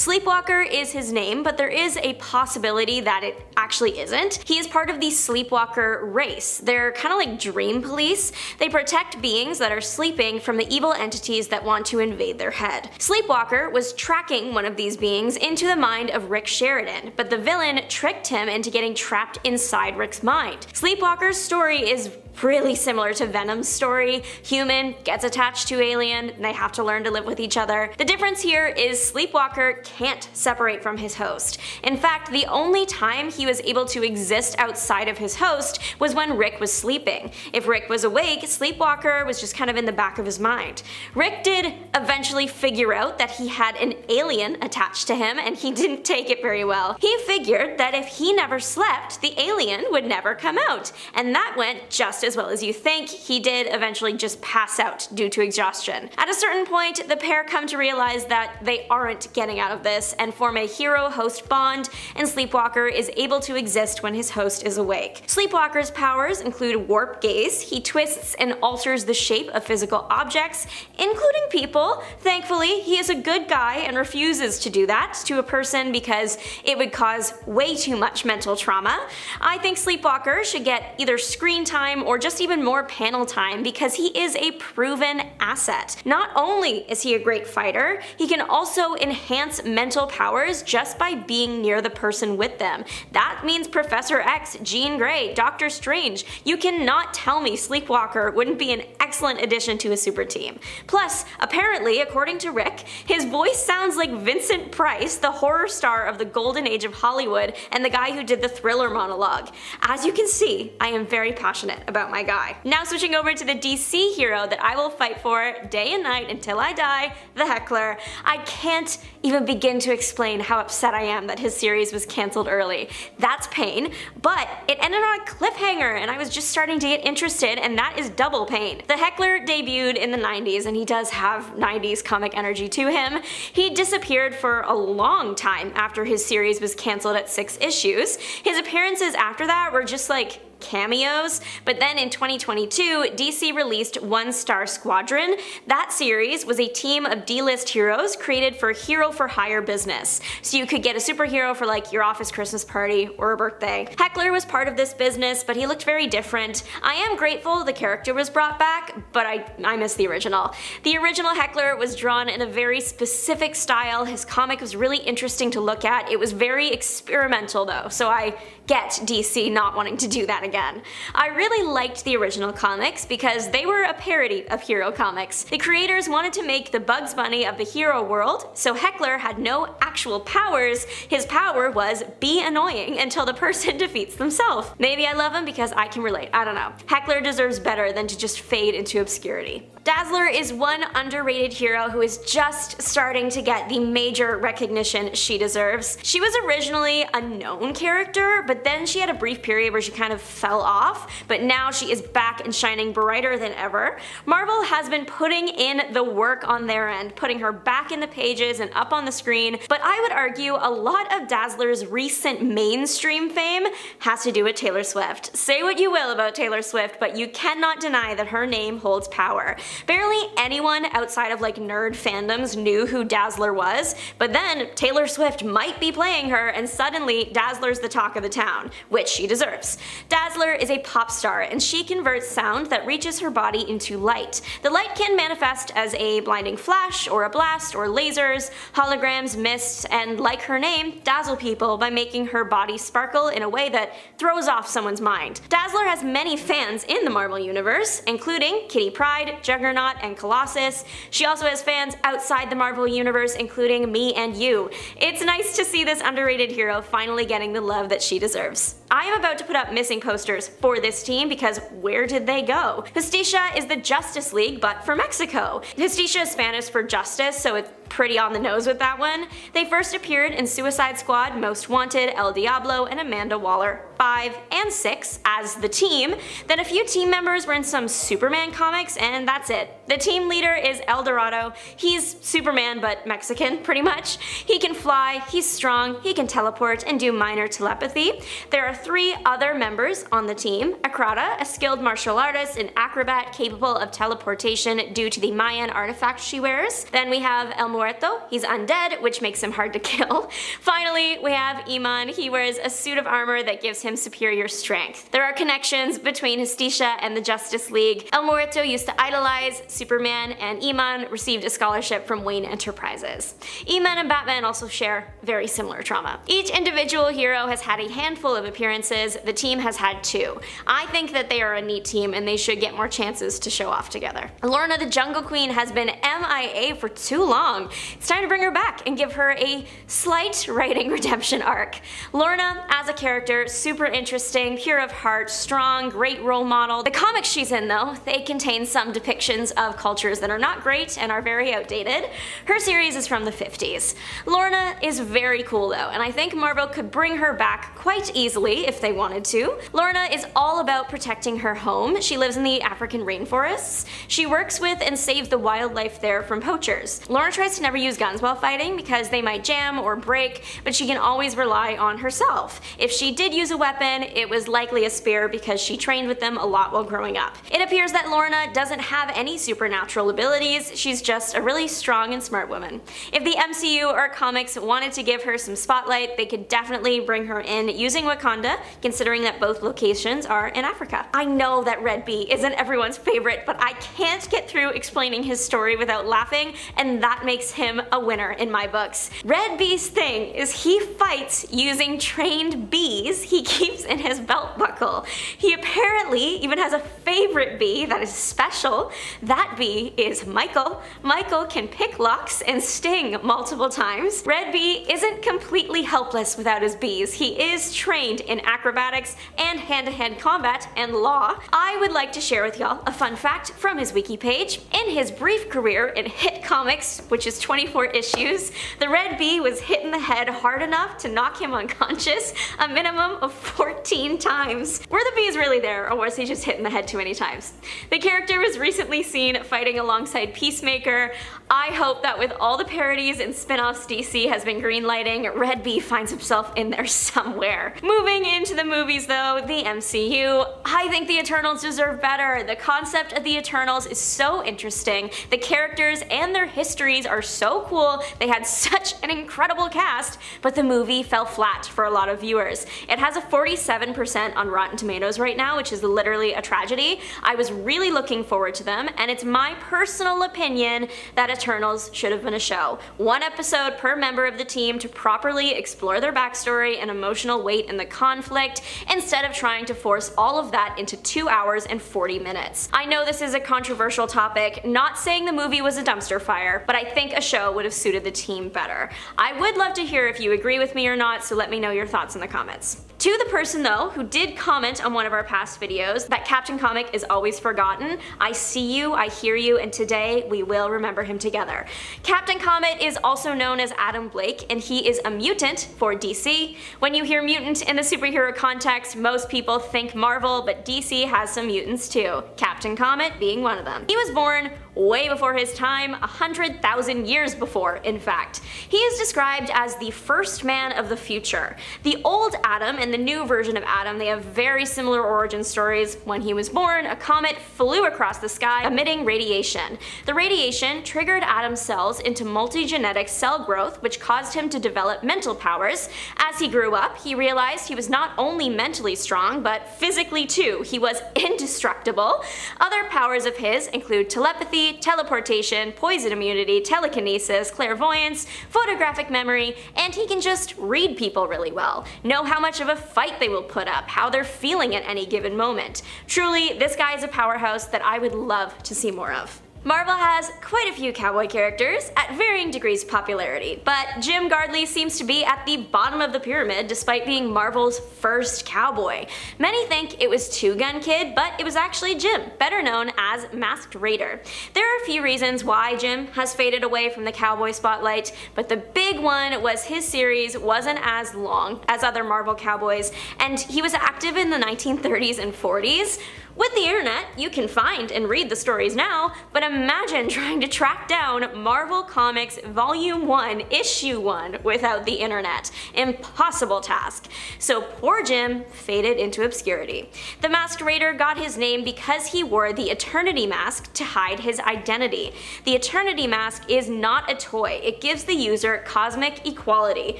Sleepwalker is his name, but there is a possibility that it actually isn't. He is part of the Sleepwalker race. They're kind of like dream police. They protect beings that are sleeping from the evil entities that want to invade their head. Sleepwalker was tracking one of these beings into the mind of Rick Sheridan, but the villain tricked him into getting trapped inside Rick's mind. Sleepwalker's story is really similar to Venom's story. Human gets attached to alien, and they have to learn to live with each other. The difference here is Sleepwalker can't separate from his host. In fact, the only time he was able to exist outside of his host was when Rick was sleeping. If Rick was awake, Sleepwalker was just kind of in the back of his mind. Rick did eventually figure out that he had an alien attached to him, and he didn't take it very well. He figured that if he never slept, the alien would never come out, and that went just as well as you think. He did eventually just pass out due to exhaustion. At a certain point, the pair come to realize that they aren't getting out of this and form a hero-host bond, and Sleepwalker is able to exist when his host is awake. Sleepwalker's powers include warp gaze. He twists and alters the shape of physical objects, including people. Thankfully, he is a good guy and refuses to do that to a person because it would cause way too much mental trauma. I think Sleepwalker should get either screen time or just even more panel time because he is a proven asset. Not only is he a great fighter, he can also enhance mental powers just by being near the person with them. That means Professor X, Jean Grey, Doctor Strange. You cannot tell me Sleepwalker wouldn't be an excellent addition to a super team. Plus, apparently, according to Rick, his voice sounds like Vincent Price, the horror star of the golden age of Hollywood and the guy who did the Thriller monologue. As you can see, I am very passionate about my guy. Now switching over to the DC hero that I will fight for day and night until I die, the Heckler. I can't even begin to explain how upset I am that his series was cancelled early. That's pain, but it ended on a cliffhanger and I was just starting to get interested, and that is double pain. The Heckler debuted in the 90s and he does have 90s comic energy to him. He disappeared for a long time after his series was cancelled at 6 issues. His appearances after that were just like cameos, but then in 2022, DC released One Star Squadron. That series was a team of D-list heroes created for hero-for-hire business. So you could get a superhero for like your office Christmas party or a birthday. Heckler was part of this business, but he looked very different. I am grateful the character was brought back, but I miss the original. The original Heckler was drawn in a very specific style. His comic was really interesting to look at. It was very experimental though, so I get DC not wanting to do that again. I really liked the original comics because they were a parody of hero comics. The creators wanted to make the Bugs Bunny of the hero world, so Heckler had no actual powers. His power was be annoying until the person defeats themselves. Maybe I love him because I can relate, I don't know. Heckler deserves better than to just fade into obscurity. Dazzler is one underrated hero who is just starting to get the major recognition she deserves. She was originally a known character, but then she had a brief period where she kind of fell off, but now she is back and shining brighter than ever. Marvel has been putting in the work on their end, putting her back in the pages and up on the screen, but I would argue a lot of Dazzler's recent mainstream fame has to do with Taylor Swift. Say what you will about Taylor Swift, but you cannot deny that her name holds power. Barely anyone outside of like nerd fandoms knew who Dazzler was, but then Taylor Swift might be playing her and suddenly Dazzler's the talk of the town, which she deserves. Dazzler is a pop star and she converts sound that reaches her body into light. The light can manifest as a blinding flash or a blast or lasers, holograms, mists, and like her name, dazzle people by making her body sparkle in a way that throws off someone's mind. Dazzler has many fans in the Marvel Universe, including Kitty Pryde, Juggernaut, and Colossus. She also has fans outside the Marvel Universe, including me and you. It's nice to see this underrated hero finally getting the love that she deserves. I am about to put up missing posters for this team because where did they go? Justicia is the Justice League, but for Mexico. Justicia is Spanish for justice, so it's pretty on the nose with that one. They first appeared in Suicide Squad, Most Wanted, El Diablo, and Amanda Waller 5 and 6 as the team. Then a few team members were in some Superman comics, and that's it. The team leader is El Dorado. He's Superman but Mexican, pretty much. He can fly, he's strong, he can teleport, and do minor telepathy. There are 3 other members on the team. Akrata, a skilled martial artist and acrobat capable of teleportation due to the Mayan artifact she wears. Then we have El muerto. He's undead, which makes him hard to kill. Finally, we have Iman. He wears a suit of armor that gives him superior strength. There are connections between Justicia and the Justice League. El Muerto used to idolize Superman, and Iman received a scholarship from Wayne Enterprises. Iman and Batman also share very similar trauma. Each individual hero has had a handful of appearances. The team has had 2. I think that they are a neat team and they should get more chances to show off together. Lorna the Jungle Queen has been MIA for too long. It's time to bring her back and give her a slight writing redemption arc. Lorna, as a character, super interesting, pure of heart, strong, great role model. The comics she's in, though, they contain some depictions of cultures that are not great and are very outdated. Her series is from the 50s. Lorna is very cool, though, and I think Marvel could bring her back quite easily if they wanted to. Lorna is all about protecting her home. She lives in the African rainforests. She works with and saves the wildlife there from poachers. Lorna tries to never use guns while fighting because they might jam or break, but she can always rely on herself. If she did use a weapon, it was likely a spear because she trained with them a lot while growing up. It appears that Lorna doesn't have any supernatural abilities, she's just a really strong and smart woman. If the MCU or comics wanted to give her some spotlight, they could definitely bring her in using Wakanda, considering that both locations are in Africa. I know that Red Bee isn't everyone's favorite, but I can't get through explaining his story without laughing, and that makes him a winner in my books. Red Bee's thing is he fights using trained bees he keeps in his belt buckle. He apparently even has a favorite bee that is special. That bee is Michael. Michael can pick locks and sting multiple times. Red Bee isn't completely helpless without his bees. He is trained in acrobatics and hand-to-hand combat and law. I would like to share with y'all a fun fact from his wiki page. In his brief career in Hit Comics, which is 24 issues, the Red Bee was hit in the head hard enough to knock him unconscious a minimum of 14 times. Were the bees really there, or was he just hit in the head too many times? The character was recently seen fighting alongside Peacemaker. I hope that with all the parodies and spin-offs DC has been greenlighting, Red Bee finds himself in there somewhere. Moving into the movies though, the MCU, I think the Eternals deserve better. The concept of the Eternals is so interesting. The characters and their histories are so cool. They had such an incredible cast, but the movie fell flat for a lot of viewers. It has a 47% on Rotten Tomatoes right now, which is literally a tragedy. I was really looking forward to them, and it's my personal opinion that Eternals should have been a show. 1 episode per member of the team to properly explore their backstory and emotional weight in the conflict, instead of trying to force all of that into 2 hours and 40 minutes. I know this is a controversial topic, not saying the movie was a dumpster fire, but I think a show would have suited the team better. I would love to hear if you agree with me or not, so let me know your thoughts in the comments. To the person though who did comment on one of our past videos that Captain Comic is always forgotten, I see you, I hear you, and today we will remember him together. Captain Comet is also known as Adam Blake, and he is a mutant for DC. When you hear mutant in the superhero context, most people think Marvel, but DC has some mutants too, Captain Comet being one of them. He was born way before his time, 100,000 years before, in fact. He is described as the first man of the future. The old Adam and the new version of Adam, they have very similar origin stories. When he was born, a comet flew across the sky, emitting radiation. The radiation triggered Adam's cells into multi-genetic cell growth, which caused him to develop mental powers. As he grew up, he realized he was not only mentally strong, but physically too. He was indestructible. Other powers of his include telepathy, teleportation, poison immunity, telekinesis, clairvoyance, photographic memory, and he can just read people really well, know how much of a fight they will put up, how they're feeling at any given moment. Truly, this guy is a powerhouse that I would love to see more of. Marvel has quite a few cowboy characters at varying degrees of popularity, but Jim Gardley seems to be at the bottom of the pyramid despite being Marvel's first cowboy. Many think it was Two Gun Kid, but it was actually Jim, better known as Masked Raider. There are a few reasons why Jim has faded away from the cowboy spotlight, but the big one was his series wasn't as long as other Marvel cowboys, and he was active in the 1930s and 40s, With the internet, you can find and read the stories now, but imagine trying to track down Marvel Comics Volume 1, Issue 1 without the internet. Impossible task. So poor Jim faded into obscurity. The Masked Raider got his name because he wore the Eternity Mask to hide his identity. The Eternity Mask is not a toy. It gives the user cosmic equality.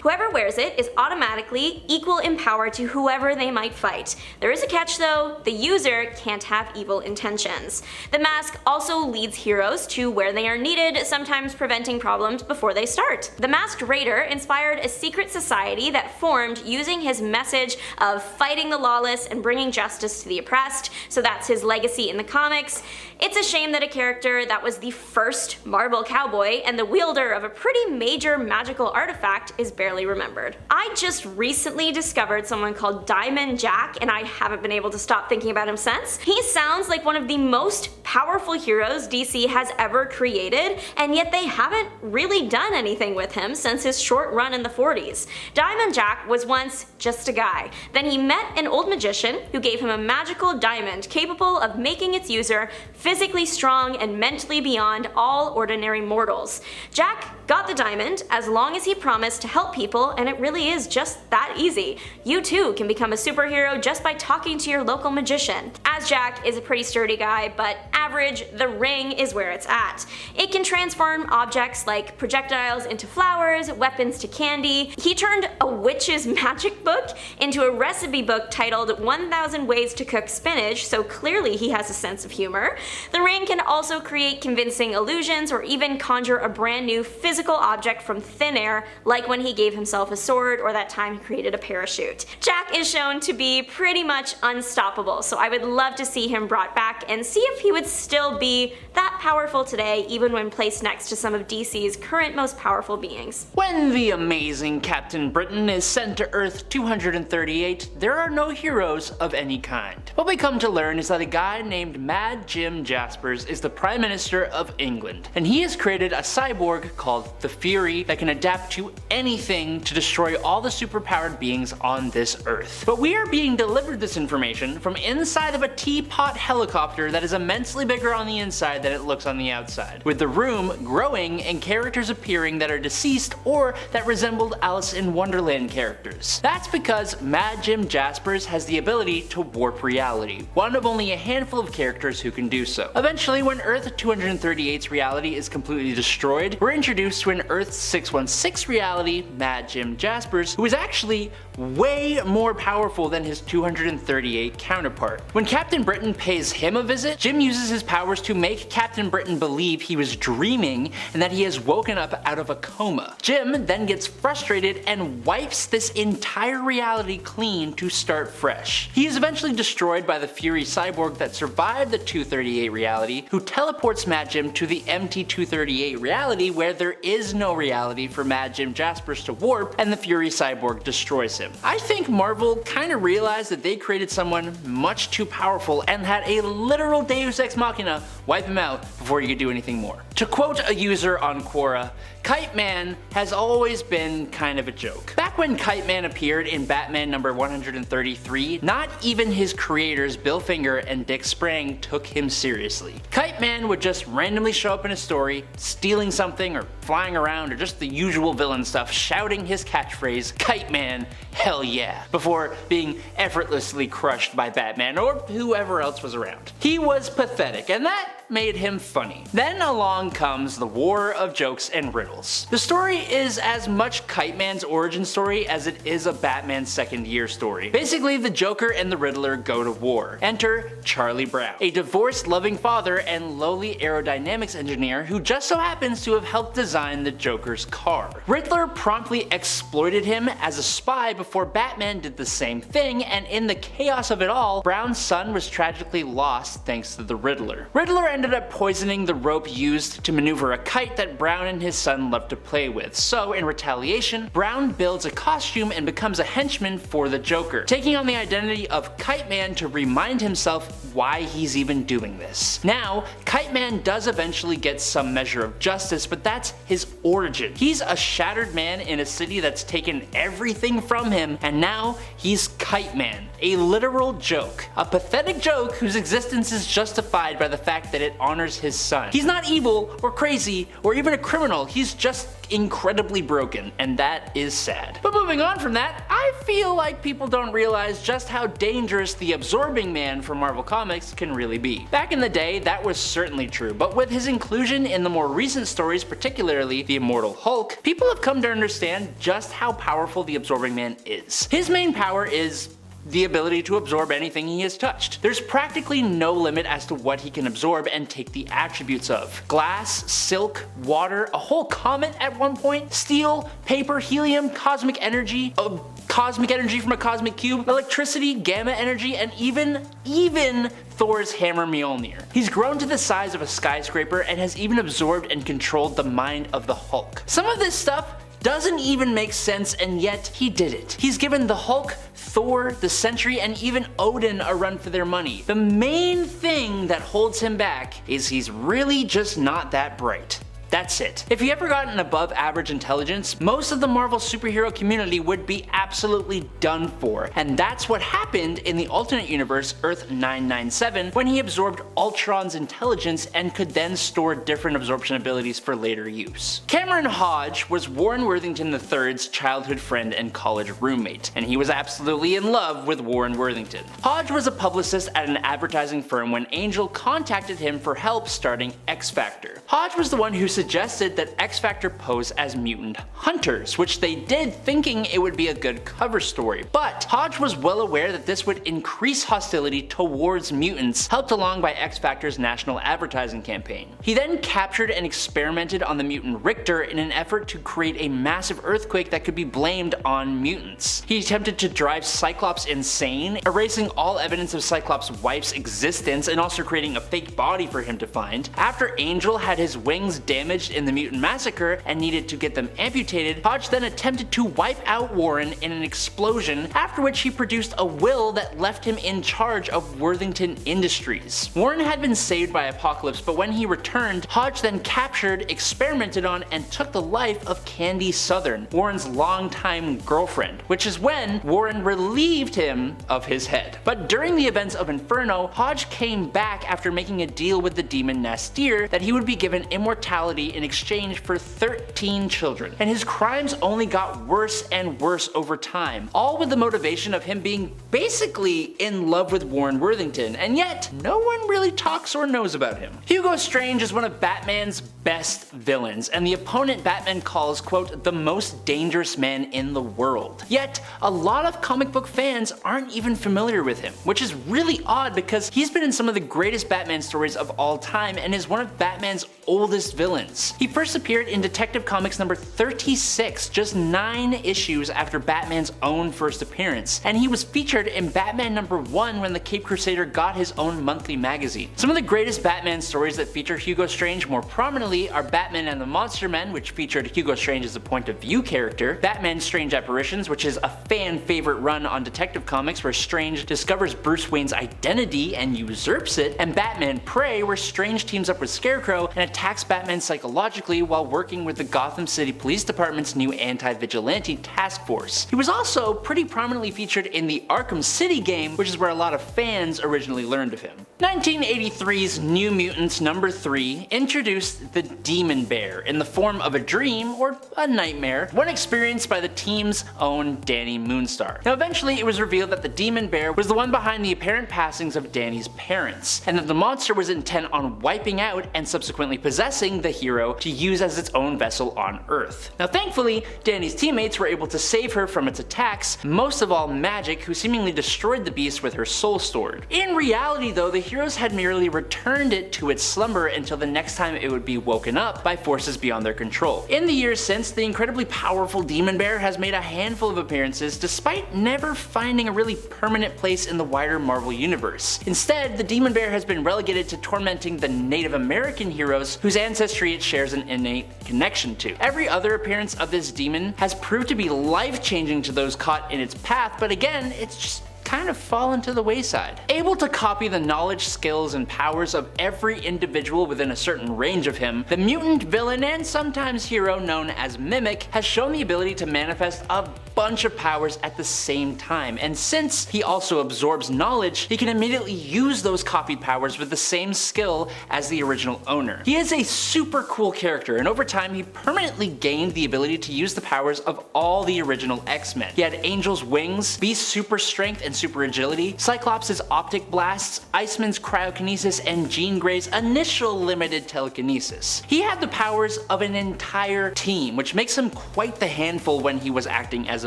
Whoever wears it is automatically equal in power to whoever they might fight. There is a catch though, the user can't have evil intentions. The mask also leads heroes to where they are needed, sometimes preventing problems before they start. The Masked Raider inspired a secret society that formed using his message of fighting the lawless and bringing justice to the oppressed, so that's his legacy in the comics. It's a shame that a character that was the first Marvel cowboy and the wielder of a pretty major magical artifact is barely remembered. I just recently discovered someone called Diamond Jack, and I haven't been able to stop thinking about him since. He sounds like one of the most powerful heroes DC has ever created, and yet they haven't really done anything with him since his short run in the 40s. Diamond Jack was once just a guy. Then he met an old magician who gave him a magical diamond capable of making its user physically strong and mentally beyond all ordinary mortals. Jack got the diamond as long as he promised to help people, and it really is just that easy. You too can become a superhero just by talking to your local magician. As Jack is a pretty sturdy guy, but average, the ring is where it's at. It can transform objects like projectiles into flowers, weapons to candy. He turned a witch's magic book into a recipe book titled 1000 Ways to Cook Spinach, so clearly he has a sense of humor. The ring can also create convincing illusions or even conjure a brand new physical object from thin air, like when he gave himself a sword or that time he created a parachute. Jack is shown to be pretty much unstoppable, so I would love to see him brought back and see if he would still be that powerful today, even when placed next to some of DC's current most powerful beings. When the amazing Captain Britain is sent to Earth 238, there are no heroes of any kind. What we come to learn is that a guy named Mad Jim Jaspers is the Prime Minister of England, and he has created a cyborg called the Fury that can adapt to anything to destroy all the superpowered beings on this Earth. But we are being delivered this information from inside of a teapot helicopter that is immensely bigger on the inside than it looks on the outside, with the room growing and characters appearing that are deceased or that resembled Alice in Wonderland characters. That's because Mad Jim Jaspers has the ability to warp reality, one of only a handful of characters who can do so. Eventually, when Earth 238's reality is completely destroyed, we're introduced to an Earth 616 reality, Mad Jim Jaspers, who is actually way more powerful than his 238 counterpart. When Captain Britain pays him a visit, Jim uses his powers to make Captain Britain believe he was dreaming and that he has woken up out of a coma. Jim then gets frustrated and wipes this entire reality clean to start fresh. He is eventually destroyed by the Fury cyborg that survived the 238 reality, who teleports Mad Jim to the empty 238 reality where there is no reality for Mad Jim Jaspers to warp, and the Fury cyborg destroys him. I think Marvel kinda realized that they created someone much too powerful and had a literal Deus Ex Machina wipe him out before you could do anything more. To quote a user on Quora, Kite Man has always been kind of a joke. Back when Kite Man appeared in Batman number 133, not even his creators Bill Finger and Dick Sprang took him seriously. Kite Man would just randomly show up in a story, stealing something or flying around or just the usual villain stuff, shouting his catchphrase, "Kite Man, hell yeah," before being effortlessly crushed by Batman or whoever else was around. He was pathetic, and that made him funny. Then along comes the war of jokes and riddles. The story is as much Kite Man's origin story as it is a Batman second year story. Basically, the Joker and the Riddler go to war. Enter Charlie Brown, a divorced loving father and lowly aerodynamics engineer who just so happens to have helped design the Joker's car. Riddler promptly exploited him as a spy before Batman did the same thing, and in the chaos of it all, Brown's son was tragically lost thanks to the Riddler. Riddler ended up poisoning the rope used to maneuver a kite that Brown and his son loved to play with, so in retaliation, Brown builds a costume and becomes a henchman for the Joker, taking on the identity of Kite Man to remind himself why he's even doing this. Now, Kite Man does eventually get some measure of justice, but that's his origin. He's a shattered man in a city that's taken everything from him, and now he's Kite Man, a literal joke. A pathetic joke whose existence is justified by the fact that it honors his son. He's not evil or crazy or even a criminal, he's just incredibly broken, and that is sad. But moving on from that, I feel like people don't realize just how dangerous the Absorbing Man from Marvel Comics can really be. Back in the day, that was certainly true, but with his inclusion in the more recent stories, particularly the Immortal Hulk, people have come to understand just how powerful the Absorbing Man is. His main power is the ability to absorb anything he has touched. There's practically no limit as to what he can absorb and take the attributes of. Glass, silk, water, a whole comet at one point, steel, paper, helium, cosmic energy from a cosmic cube, electricity, gamma energy, and even Thor's hammer Mjolnir. He's grown to the size of a skyscraper and has even absorbed and controlled the mind of the Hulk. Some of this stuff doesn't even make sense, and yet he did it. He's given the Hulk, Thor, the Sentry, and even Odin a run for their money. The main thing that holds him back is he's really just not that bright. That's it. If he ever got an above average intelligence, most of the Marvel superhero community would be absolutely done for. And that's what happened in the alternate universe Earth 997 when he absorbed Ultron's intelligence and could then store different absorption abilities for later use. Cameron Hodge was Warren Worthington III's childhood friend and college roommate, and he was absolutely in love with Warren Worthington. Hodge was a publicist at an advertising firm when Angel contacted him for help starting X Factor. Hodge was the one who suggested that X Factor pose as mutant hunters, which they did thinking it would be a good cover story. But Hodge was well aware that this would increase hostility towards mutants, helped along by X Factor's national advertising campaign. He then captured and experimented on the mutant Richter in an effort to create a massive earthquake that could be blamed on mutants. He attempted to drive Cyclops insane, erasing all evidence of Cyclops' wife's existence and also creating a fake body for him to find. After Angel had his wings damaged in the mutant massacre and needed to get them amputated, Hodge then attempted to wipe out Warren in an explosion, after which he produced a will that left him in charge of Worthington Industries. Warren had been saved by Apocalypse, but when he returned, Hodge then captured, experimented on, and took the life of Candy Southern, Warren's longtime girlfriend, which is when Warren relieved him of his head. But during the events of Inferno, Hodge came back after making a deal with the demon Nastir that he would be given immortality in exchange for 13 children, and his crimes only got worse and worse over time, all with the motivation of him being basically in love with Warren Worthington, and yet no one really talks or knows about him. Hugo Strange is one of Batman's best villains, and the opponent Batman calls, quote, the most dangerous man in the world. Yet, a lot of comic book fans aren't even familiar with him, which is really odd because he's been in some of the greatest Batman stories of all time and is one of Batman's oldest villains. He first appeared in Detective Comics number 36, just 9 issues after Batman's own first appearance, and he was featured in Batman number 1 when the Cape Crusader got his own monthly magazine. Some of the greatest Batman stories that feature Hugo Strange more prominently are Batman and the Monster Men, which featured Hugo Strange as a point of view character, Batman Strange Apparitions, which is a fan favorite run on Detective Comics where Strange discovers Bruce Wayne's identity and usurps it, and Batman Prey, where Strange teams up with Scarecrow and attacks Batman psychologically while working with the Gotham City Police Department's new anti-vigilante task force. He was also pretty prominently featured in the Arkham City game, which is where a lot of fans originally learned of him. 1983's New Mutants number 3 introduced the Demon Bear in the form of a dream or a nightmare, one experienced by the team's own Danny Moonstar. Now eventually it was revealed that the Demon Bear was the one behind the apparent passings of Danny's parents, and that the monster was intent on wiping out and subsequently possessing the hero to use as its own vessel on Earth. Now thankfully, Danny's teammates were able to save her from its attacks, most of all Magic, who seemingly destroyed the beast with her soul stored. In reality though, the heroes had merely returned it to its slumber until the next time it would be woken woken up by forces beyond their control. In the years since, the incredibly powerful Demon Bear has made a handful of appearances despite never finding a really permanent place in the wider Marvel universe. Instead, the Demon Bear has been relegated to tormenting the Native American heroes whose ancestry it shares an innate connection to. Every other appearance of this demon has proved to be life-changing to those caught in its path, but again, it's just kind of fallen to the wayside. Able to copy the knowledge, skills, and powers of every individual within a certain range of him, the mutant villain and sometimes hero known as Mimic has shown the ability to manifest a bunch of powers at the same time, and since he also absorbs knowledge, he can immediately use those copied powers with the same skill as the original owner. He is a super cool character, and over time he permanently gained the ability to use the powers of all the original X-Men. He had Angel's wings, Beast's super strength and super agility, Cyclops' optic blasts, Iceman's cryokinesis, and Jean Grey's initial limited telekinesis. He had the powers of an entire team, which makes him quite the handful when he was acting as a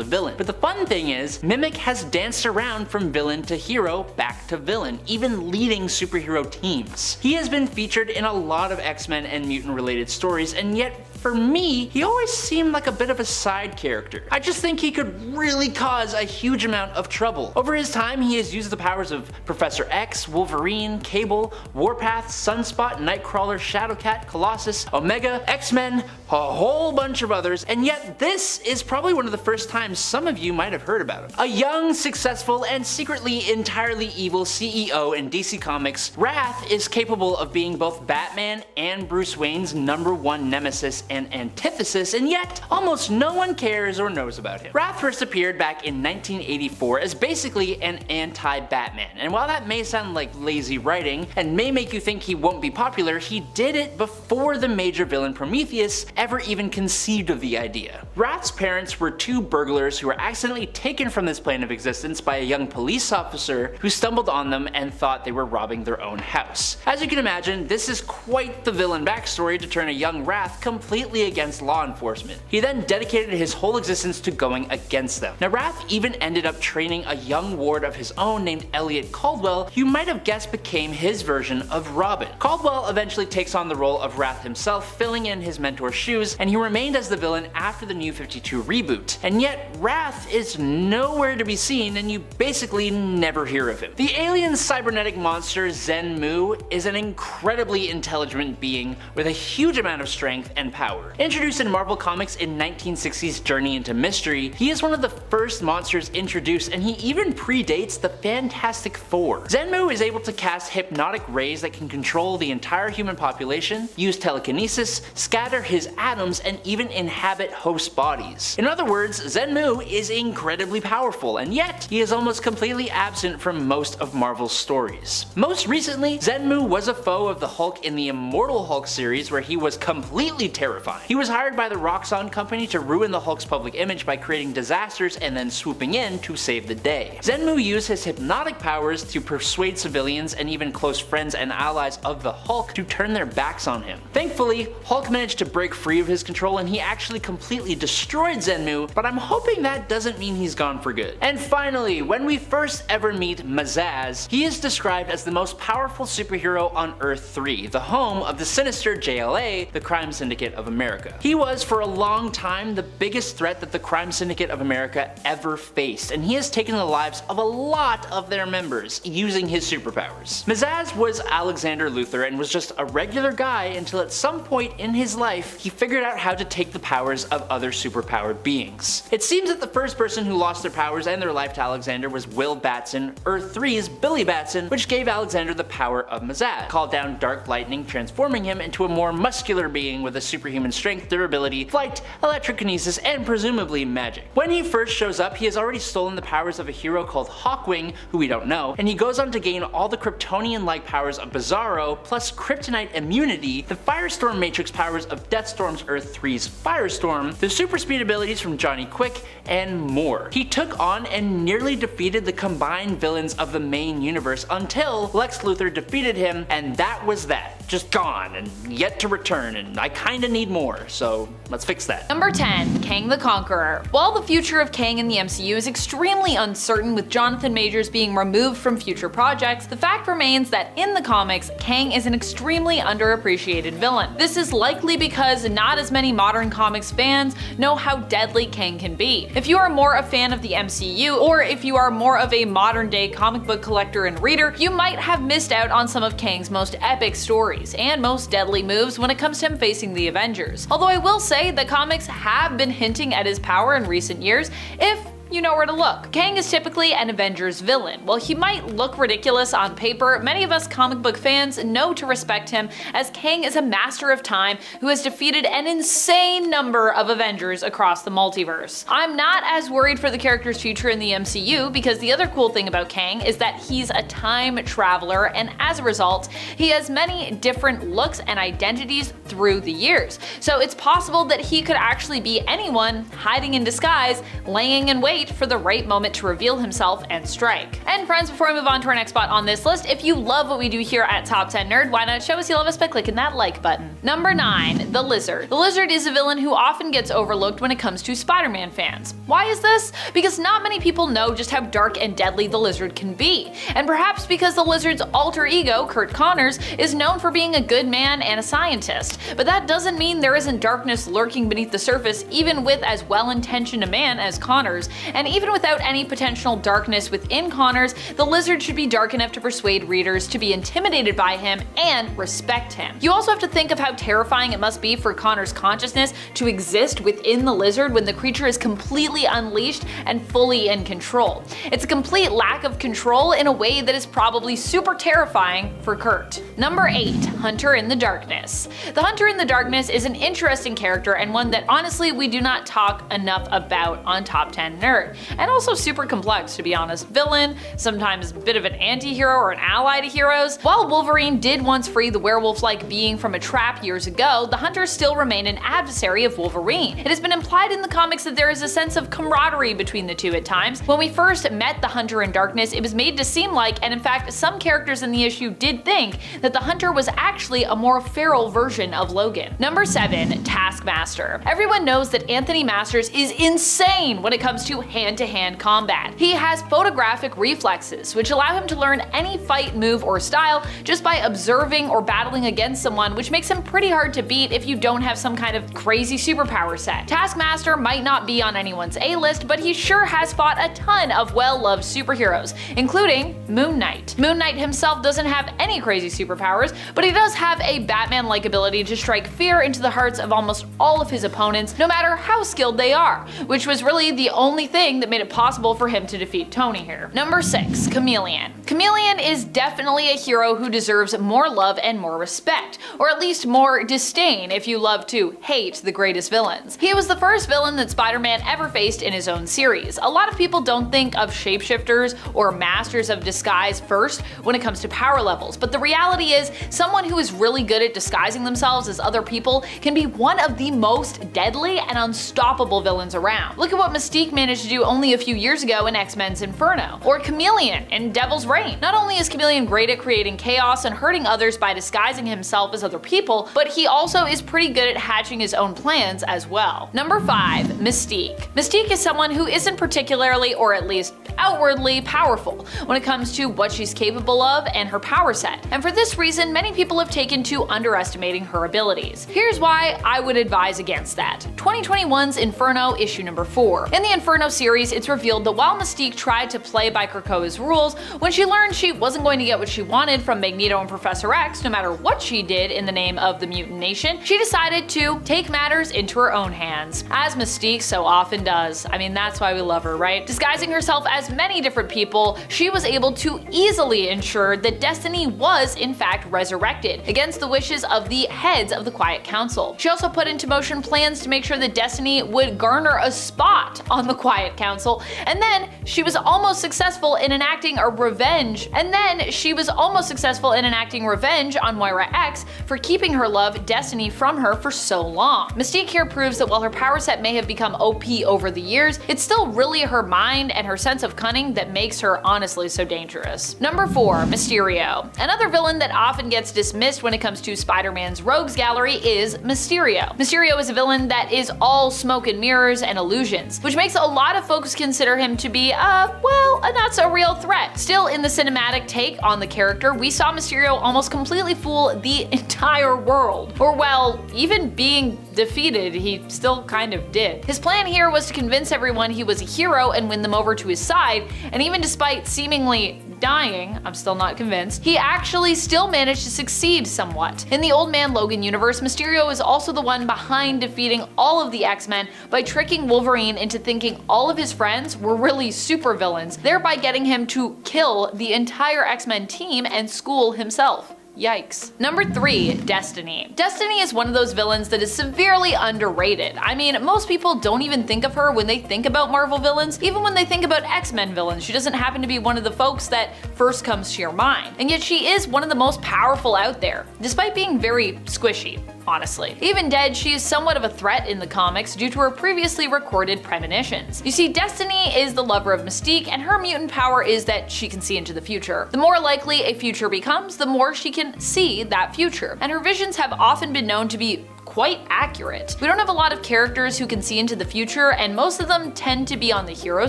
villain. But the fun thing is, Mimic has danced around from villain to hero, back to villain, even leading superhero teams. He has been featured in a lot of X-Men and mutant related stories, and yet for me, he always seemed like a bit of a side character. I just think he could really cause a huge amount of trouble. Over his time, he has used the powers of Professor X, Wolverine, Cable, Warpath, Sunspot, Nightcrawler, Shadowcat, Colossus, Omega, X-Men, a whole bunch of others, and yet this is probably one of the first times some of you might have heard about him. A young, successful, and secretly entirely evil CEO in DC Comics, Wrath is capable of being both Batman and Bruce Wayne's #1 nemesis and antithesis, and yet almost no one cares or knows about him. Wrath first appeared back in 1984 as basically an anti-Batman, and while that may sound like lazy writing and may make you think he won't be popular, he did it before the major villain Prometheus ever even conceived of the idea. Wrath's parents were two burglars who were accidentally taken from this plane of existence by a young police officer who stumbled on them and thought they were robbing their own house. As you can imagine, this is quite the villain backstory to turn a young Wrath completely against law enforcement. He then dedicated his whole existence to going against them. Now Wrath even ended up training a young ward of his own named Elliot Caldwell, who you might have guessed became his version of Robin. Caldwell eventually takes on the role of Wrath himself, filling in his mentor's shoes, and he remained as the villain after the New 52 reboot. And yet Wrath is nowhere to be seen, and you basically never hear of him. The alien cybernetic monster Zenmu is an incredibly intelligent being with a huge amount of strength and power. Introduced in Marvel Comics in 1960's Journey into Mystery, he is one of the first monsters introduced, and he even predates the Fantastic Four. Zenmu is able to cast hypnotic rays that can control the entire human population, use telekinesis, scatter his atoms, and even inhabit host bodies. In other words, Zenmu is incredibly powerful, and yet he is almost completely absent from most of Marvel's stories. Most recently, Zenmu was a foe of the Hulk in the Immortal Hulk series, where he was completely terrifying. He was hired by the Roxxon company to ruin the Hulk's public image by creating disasters and then swooping in to save the day. Zenmu used his hypnotic powers to persuade civilians and even close friends and allies of the Hulk to turn their backs on him. Thankfully, Hulk managed to break free of his control and he actually completely destroyed Zenmu, but I'm hoping that doesn't mean he's gone for good. And finally, when we first ever meet Mazaz, he is described as the most powerful superhero on Earth 3, the home of the sinister JLA, the Crime Syndicate of America. He was for a long time the biggest threat that the Crime Syndicate of America ever faced, and he has taken the lives of a lot of their members using his superpowers. Mazaz was Alexander Luthor and was just a regular guy until at some point in his life he figured out how to take the powers of other superpowered beings. It seems that the first person who lost their powers and their life to Alexander was Will Batson, Earth 3's Billy Batson, which gave Alexander the power of Mazaz, called down dark lightning, transforming him into a more muscular being with a superhuman strength, durability, flight, electrokinesis, and presumably magic. When he first shows up, he has already stolen the powers of a hero called Hawkwing, who we don't know, and he goes on to gain all the Kryptonian-like powers of Bizarro, plus Kryptonite immunity, the Firestorm Matrix powers of Deathstorm's Earth 3's Firestorm, the super speed abilities from Johnny Quick, and more. He took on and nearly defeated the combined villains of the main universe until Lex Luthor defeated him, and that was that. just gone and yet to return, and I kinda need more, so let's fix that. Number 10. Kang the Conqueror. While the future of Kang in the MCU is extremely uncertain with Jonathan Majors being removed from future projects, the fact remains that in the comics, Kang is an extremely underappreciated villain. This is likely because not as many modern comics fans know how deadly Kang can be. If you are more a fan of the MCU, or if you are more of a modern day comic book collector and reader, you might have missed out on some of Kang's most epic stories and most deadly moves when it comes to him facing the Avengers. Although I will say that comics have been hinting at his power in recent years, if you know where to look. Kang is typically an Avengers villain. While he might look ridiculous on paper, many of us comic book fans know to respect him, as Kang is a master of time who has defeated an insane number of Avengers across the multiverse. I'm not as worried for the character's future in the MCU, because the other cool thing about Kang is that he's a time traveler, and as a result, he has many different looks and identities through the years. So it's possible that he could actually be anyone hiding in disguise, laying in wait for the right moment to reveal himself and strike. And friends, before we move on to our next spot on this list, if you love what we do here at Top 10 Nerd, why not show us you love us by clicking that like button. Number 9. The Lizard. The Lizard is a villain who often gets overlooked when it comes to Spider-Man fans. Why is this? Because not many people know just how dark and deadly the Lizard can be, and perhaps because the Lizard's alter ego, Curt Connors, is known for being a good man and a scientist. But that doesn't mean there isn't darkness lurking beneath the surface, even with as well-intentioned a man as Connors. And even without any potential darkness within Connors, the Lizard should be dark enough to persuade readers to be intimidated by him and respect him. You also have to think of how terrifying it must be for Connors' consciousness to exist within the Lizard when the creature is completely unleashed and fully in control. It's a complete lack of control in a way that is probably super terrifying for Curt. Number 8. Hunter in the Darkness. The Hunter in the Darkness is an interesting character, and one that honestly we do not talk enough about on Top 10 Nerd. And also super complex, to be honest. Villain, sometimes a bit of an anti-hero or an ally to heroes. While Wolverine did once free the werewolf-like being from a trap years ago, the Hunters still remain an adversary of Wolverine. It has been implied in the comics that there is a sense of camaraderie between the two at times. When we first met the Hunter in Darkness, it was made to seem like, and in fact some characters in the issue did think, that the Hunter was actually a more feral version of Logan. Number 7. Taskmaster. Everyone knows that Anthony Masters is insane when it comes to hand-to-hand combat. He has photographic reflexes, which allow him to learn any fight move or style just by observing or battling against someone, which makes him pretty hard to beat if you don't have some kind of crazy superpower set. Taskmaster might not be on anyone's A-list, but he sure has fought a ton of well-loved superheroes, including Moon Knight. Moon Knight himself doesn't have any crazy superpowers, but he does have a Batman-like ability to strike fear into the hearts of almost all of his opponents, no matter how skilled they are, which was really the only thing that made it possible for him to defeat Tony here. Number 6. Chameleon. Chameleon is definitely a hero who deserves more love and more respect, or at least more disdain if you love to hate the greatest villains. He was the first villain that Spider-Man ever faced in his own series. A lot of people don't think of shapeshifters or masters of disguise first when it comes to power levels, but the reality is someone who is really good at disguising themselves as other people can be one of the most deadly and unstoppable villains around. Look at what Mystique managed to do only a few years ago in X-Men's Inferno, or Chameleon in Devil's Reign. Not only is Chameleon great at creating chaos and hurting others by disguising himself as other people, but he also is pretty good at hatching his own plans as well. Number 5. Mystique. Mystique is someone who isn't particularly, or at least outwardly, powerful when it comes to what she's capable of and her power set, and for this reason many people have taken to underestimating her abilities. Here's why I would advise against that. 2021's Inferno issue number 4. In the Inferno series, it's revealed that while Mystique tried to play by Krakoa's rules, when she learned she wasn't going to get what she wanted from Magneto and Professor X, no matter what she did in the name of the Mutant Nation, she decided to take matters into her own hands, as Mystique so often does. I mean, that's why we love her, right? Disguising herself as many different people, she was able to easily ensure that Destiny was in fact resurrected, against the wishes of the heads of the Quiet Council. She also put into motion plans to make sure that Destiny would garner a spot on the Quiet Council, and then she was almost successful in enacting a revenge revenge. And then she was almost successful in enacting revenge on Moira X for keeping her love, Destiny, from her for so long. Mystique here proves that while her power set may have become OP over the years, it's still really her mind and her sense of cunning that makes her honestly so dangerous. Number 4, Mysterio. Another villain that often gets dismissed when it comes to Spider-Man's rogues gallery is Mysterio. Mysterio is a villain that is all smoke and mirrors and illusions, which makes a lot of folks consider him to be, well, a not so real threat. Still, in the cinematic take on the character, we saw Mysterio almost completely fool the entire world. Or well, even being defeated, he still kind of did. His plan here was to convince everyone he was a hero and win them over to his side, and even despite seemingly dying, I'm still not convinced, he actually still managed to succeed somewhat. In the Old Man Logan universe, Mysterio is also the one behind defeating all of the X-Men by tricking Wolverine into thinking all of his friends were really supervillains, thereby getting him to kill the entire X-Men team and School himself. Yikes. Number 3, Destiny. Destiny is one of those villains that is severely underrated. I mean, most people don't even think of her when they think about Marvel villains. Even when they think about X-Men villains, she doesn't happen to be one of the folks that first comes to your mind. And yet she is one of the most powerful out there, despite being very squishy, honestly. Even dead, she is somewhat of a threat in the comics due to her previously recorded premonitions. You see, Destiny is the lover of Mystique, and her mutant power is that she can see into the future. The more likely a future becomes, the more she can see that future. And her visions have often been known to be quite accurate. We don't have a lot of characters who can see into the future, and most of them tend to be on the hero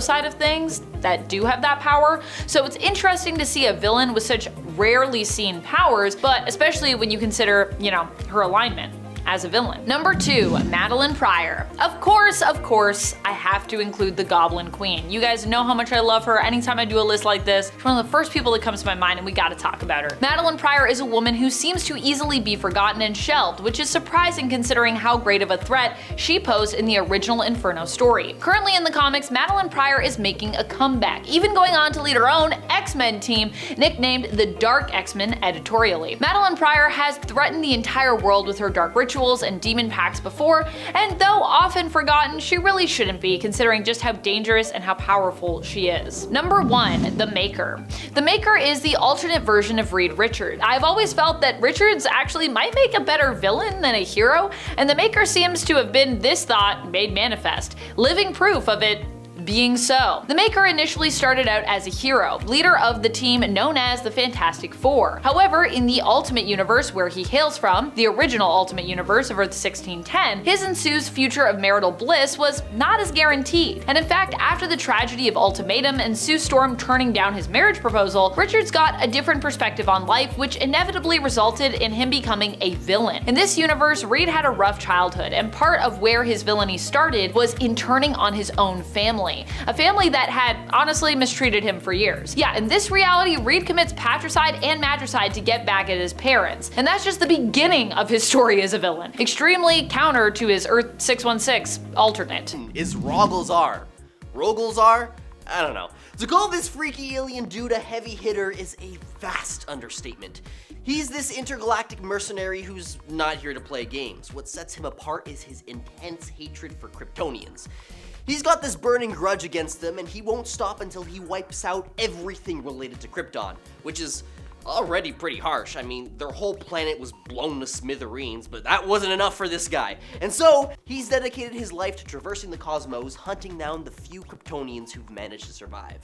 side of things that do have that power. So it's interesting to see a villain with such rarely seen powers, but especially when you consider, her alignment as a villain. Number 2, Madeline Pryor. Of course, I have to include the Goblin Queen. You guys know how much I love her. Anytime I do a list like this, she's one of the first people that comes to my mind, and we gotta talk about her. Madeline Pryor is a woman who seems to easily be forgotten and shelved, which is surprising considering how great of a threat she posed in the original Inferno story. Currently in the comics, Madeline Pryor is making a comeback, even going on to lead her own X-Men team, nicknamed the Dark X-Men editorially. Madeline Pryor has threatened the entire world with her dark rituals and demon pacts before, and though often forgotten, she really shouldn't be, considering just how dangerous and how powerful she is. Number 1, the Maker. The Maker is the alternate version of Reed Richards. I've always felt that Richards actually might make a better villain than a hero, and the Maker seems to have been this thought made manifest, living proof of it being so. The Maker initially started out as a hero, leader of the team known as the Fantastic Four. However, in the Ultimate Universe where he hails from, the original Ultimate Universe of Earth 1610, his and Sue's future of marital bliss was not as guaranteed. And in fact, after the tragedy of Ultimatum and Sue Storm turning down his marriage proposal, Richards got a different perspective on life, which inevitably resulted in him becoming a villain. In this universe, Reed had a rough childhood, and part of where his villainy started was in turning on his own family. A family that had honestly mistreated him for years. Yeah, in this reality, Reed commits patricide and matricide to get back at his parents. And that's just the beginning of his story as a villain. Extremely counter to his Earth 616 alternate. Is Rogol Zaar. Rogol Zaar? I don't know. To call this freaky alien dude a heavy hitter is a vast understatement. He's this intergalactic mercenary who's not here to play games. What sets him apart is his intense hatred for Kryptonians. He's got this burning grudge against them, and he won't stop until he wipes out everything related to Krypton, which is already pretty harsh. I mean, their whole planet was blown to smithereens, but that wasn't enough for this guy. And so, he's dedicated his life to traversing the cosmos, hunting down the few Kryptonians who've managed to survive.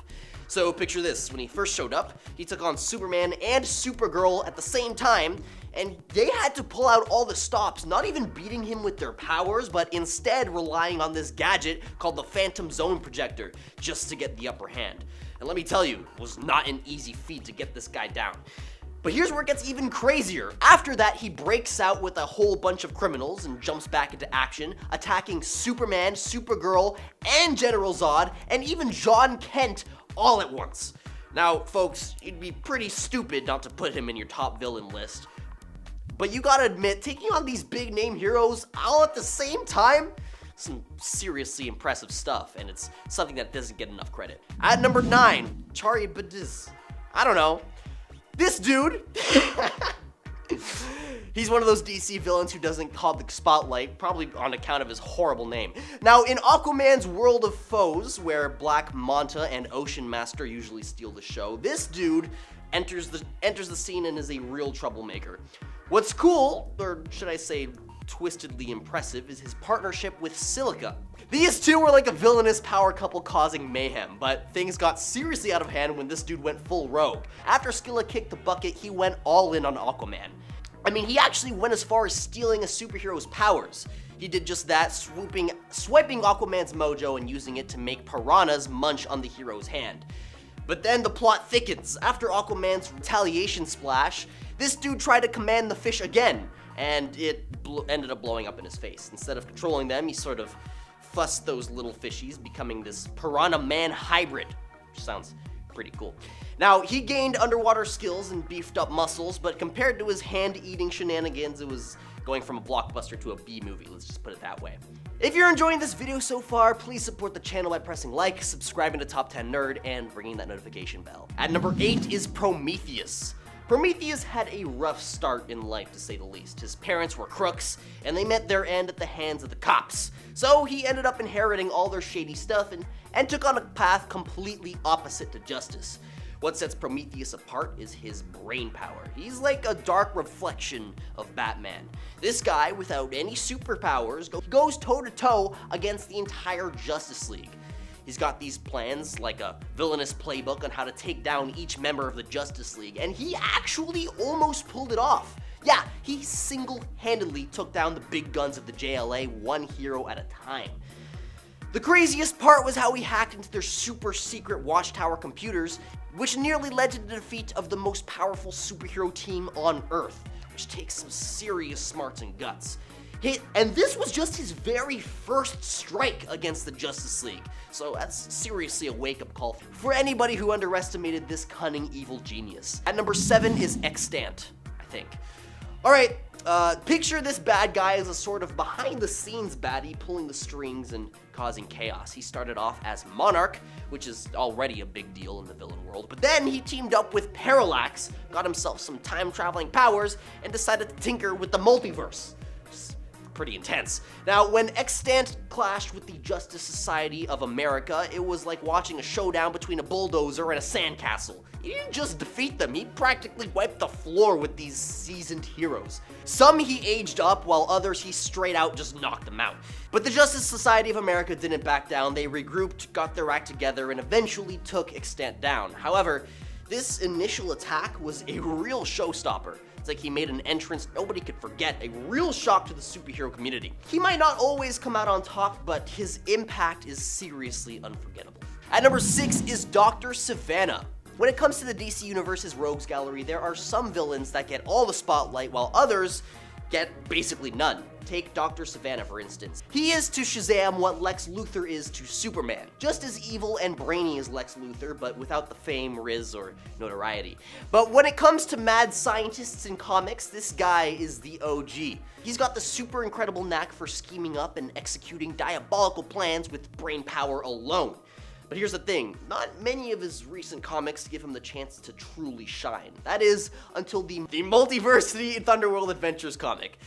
So picture this, when he first showed up, he took on Superman and Supergirl at the same time, and they had to pull out all the stops, not even beating him with their powers, but instead relying on this gadget called the Phantom Zone Projector, just to get the upper hand. And let me tell you, it was not an easy feat to get this guy down. But here's where it gets even crazier. After that, he breaks out with a whole bunch of criminals and jumps back into action, attacking Superman, Supergirl, and General Zod, and even John Kent all at once. Now, folks, you'd be pretty stupid not to put him in your top villain list. But you gotta admit, taking on these big name heroes all at the same time, some seriously impressive stuff, and it's something that doesn't get enough credit. At number 9, Chari Badiz. I don't know. This dude, He's one of those DC villains who doesn't hog the spotlight, probably on account of his horrible name. Now, in Aquaman's world of foes, where Black Manta and Ocean Master usually steal the show, this dude enters the scene and is a real troublemaker. What's cool, or should I say twistedly impressive, is his partnership with Silica. These two were like a villainous power couple causing mayhem, but things got seriously out of hand when this dude went full rogue. After Scylla kicked the bucket, he went all in on Aquaman. I mean, he actually went as far as stealing a superhero's powers. He did just that, swiping Aquaman's mojo and using it to make piranhas munch on the hero's hand. But then the plot thickens. After Aquaman's retaliation splash, this dude tried to command the fish again, and it ended up blowing up in his face. Instead of controlling them, he sort of fussed those little fishies, becoming this piranha man hybrid, which sounds pretty cool. Now, he gained underwater skills and beefed up muscles, but compared to his hand-eating shenanigans, it was going from a blockbuster to a B-movie, let's just put it that way. If you're enjoying this video so far, please support the channel by pressing like, subscribing to Top 10 Nerd, and ringing that notification bell. At number 8 is Prometheus. Prometheus had a rough start in life, to say the least. His parents were crooks, and they met their end at the hands of the cops. So he ended up inheriting all their shady stuff and took on a path completely opposite to justice. What sets Prometheus apart is his brain power. He's like a dark reflection of Batman. This guy, without any superpowers, goes toe-to-toe against the entire Justice League. He's got these plans, like a villainous playbook on how to take down each member of the Justice League, and he actually almost pulled it off. Yeah, he single-handedly took down the big guns of the JLA, one hero at a time. The craziest part was how he hacked into their super secret Watchtower computers, which nearly led to the defeat of the most powerful superhero team on Earth, which takes some serious smarts and guts. And this was just his very first strike against the Justice League, so that's seriously a wake-up call for anybody who underestimated this cunning evil genius. At number 7 is Extant, I think. Alright, picture this bad guy as a sort of behind-the-scenes baddie pulling the strings and causing chaos. He started off as Monarch, which is already a big deal in the villain world, but then he teamed up with Parallax, got himself some time-traveling powers, and decided to tinker with the multiverse. Pretty intense. Now, when Extant clashed with the Justice Society of America, it was like watching a showdown between a bulldozer and a sandcastle. He didn't just defeat them, he practically wiped the floor with these seasoned heroes. Some he aged up, while others he straight out just knocked them out. But the Justice Society of America didn't back down. They regrouped, got their act together, and eventually took Extant down. However, this initial attack was a real showstopper. It's like he made an entrance nobody could forget, a real shock to the superhero community. He might not always come out on top, but his impact is seriously unforgettable. At number 6 is Dr. Sivana. When it comes to the DC Universe's Rogues Gallery, there are some villains that get all the spotlight, while others get basically none. Take Dr. Sivana, for instance. He is to Shazam what Lex Luthor is to Superman. Just as evil and brainy as Lex Luthor, but without the fame, riz, or notoriety. But when it comes to mad scientists in comics, this guy is the OG. He's got the super incredible knack for scheming up and executing diabolical plans with brain power alone. But here's the thing, not many of his recent comics give him the chance to truly shine. That is, until the Multiversity Thunderworld Adventures comic.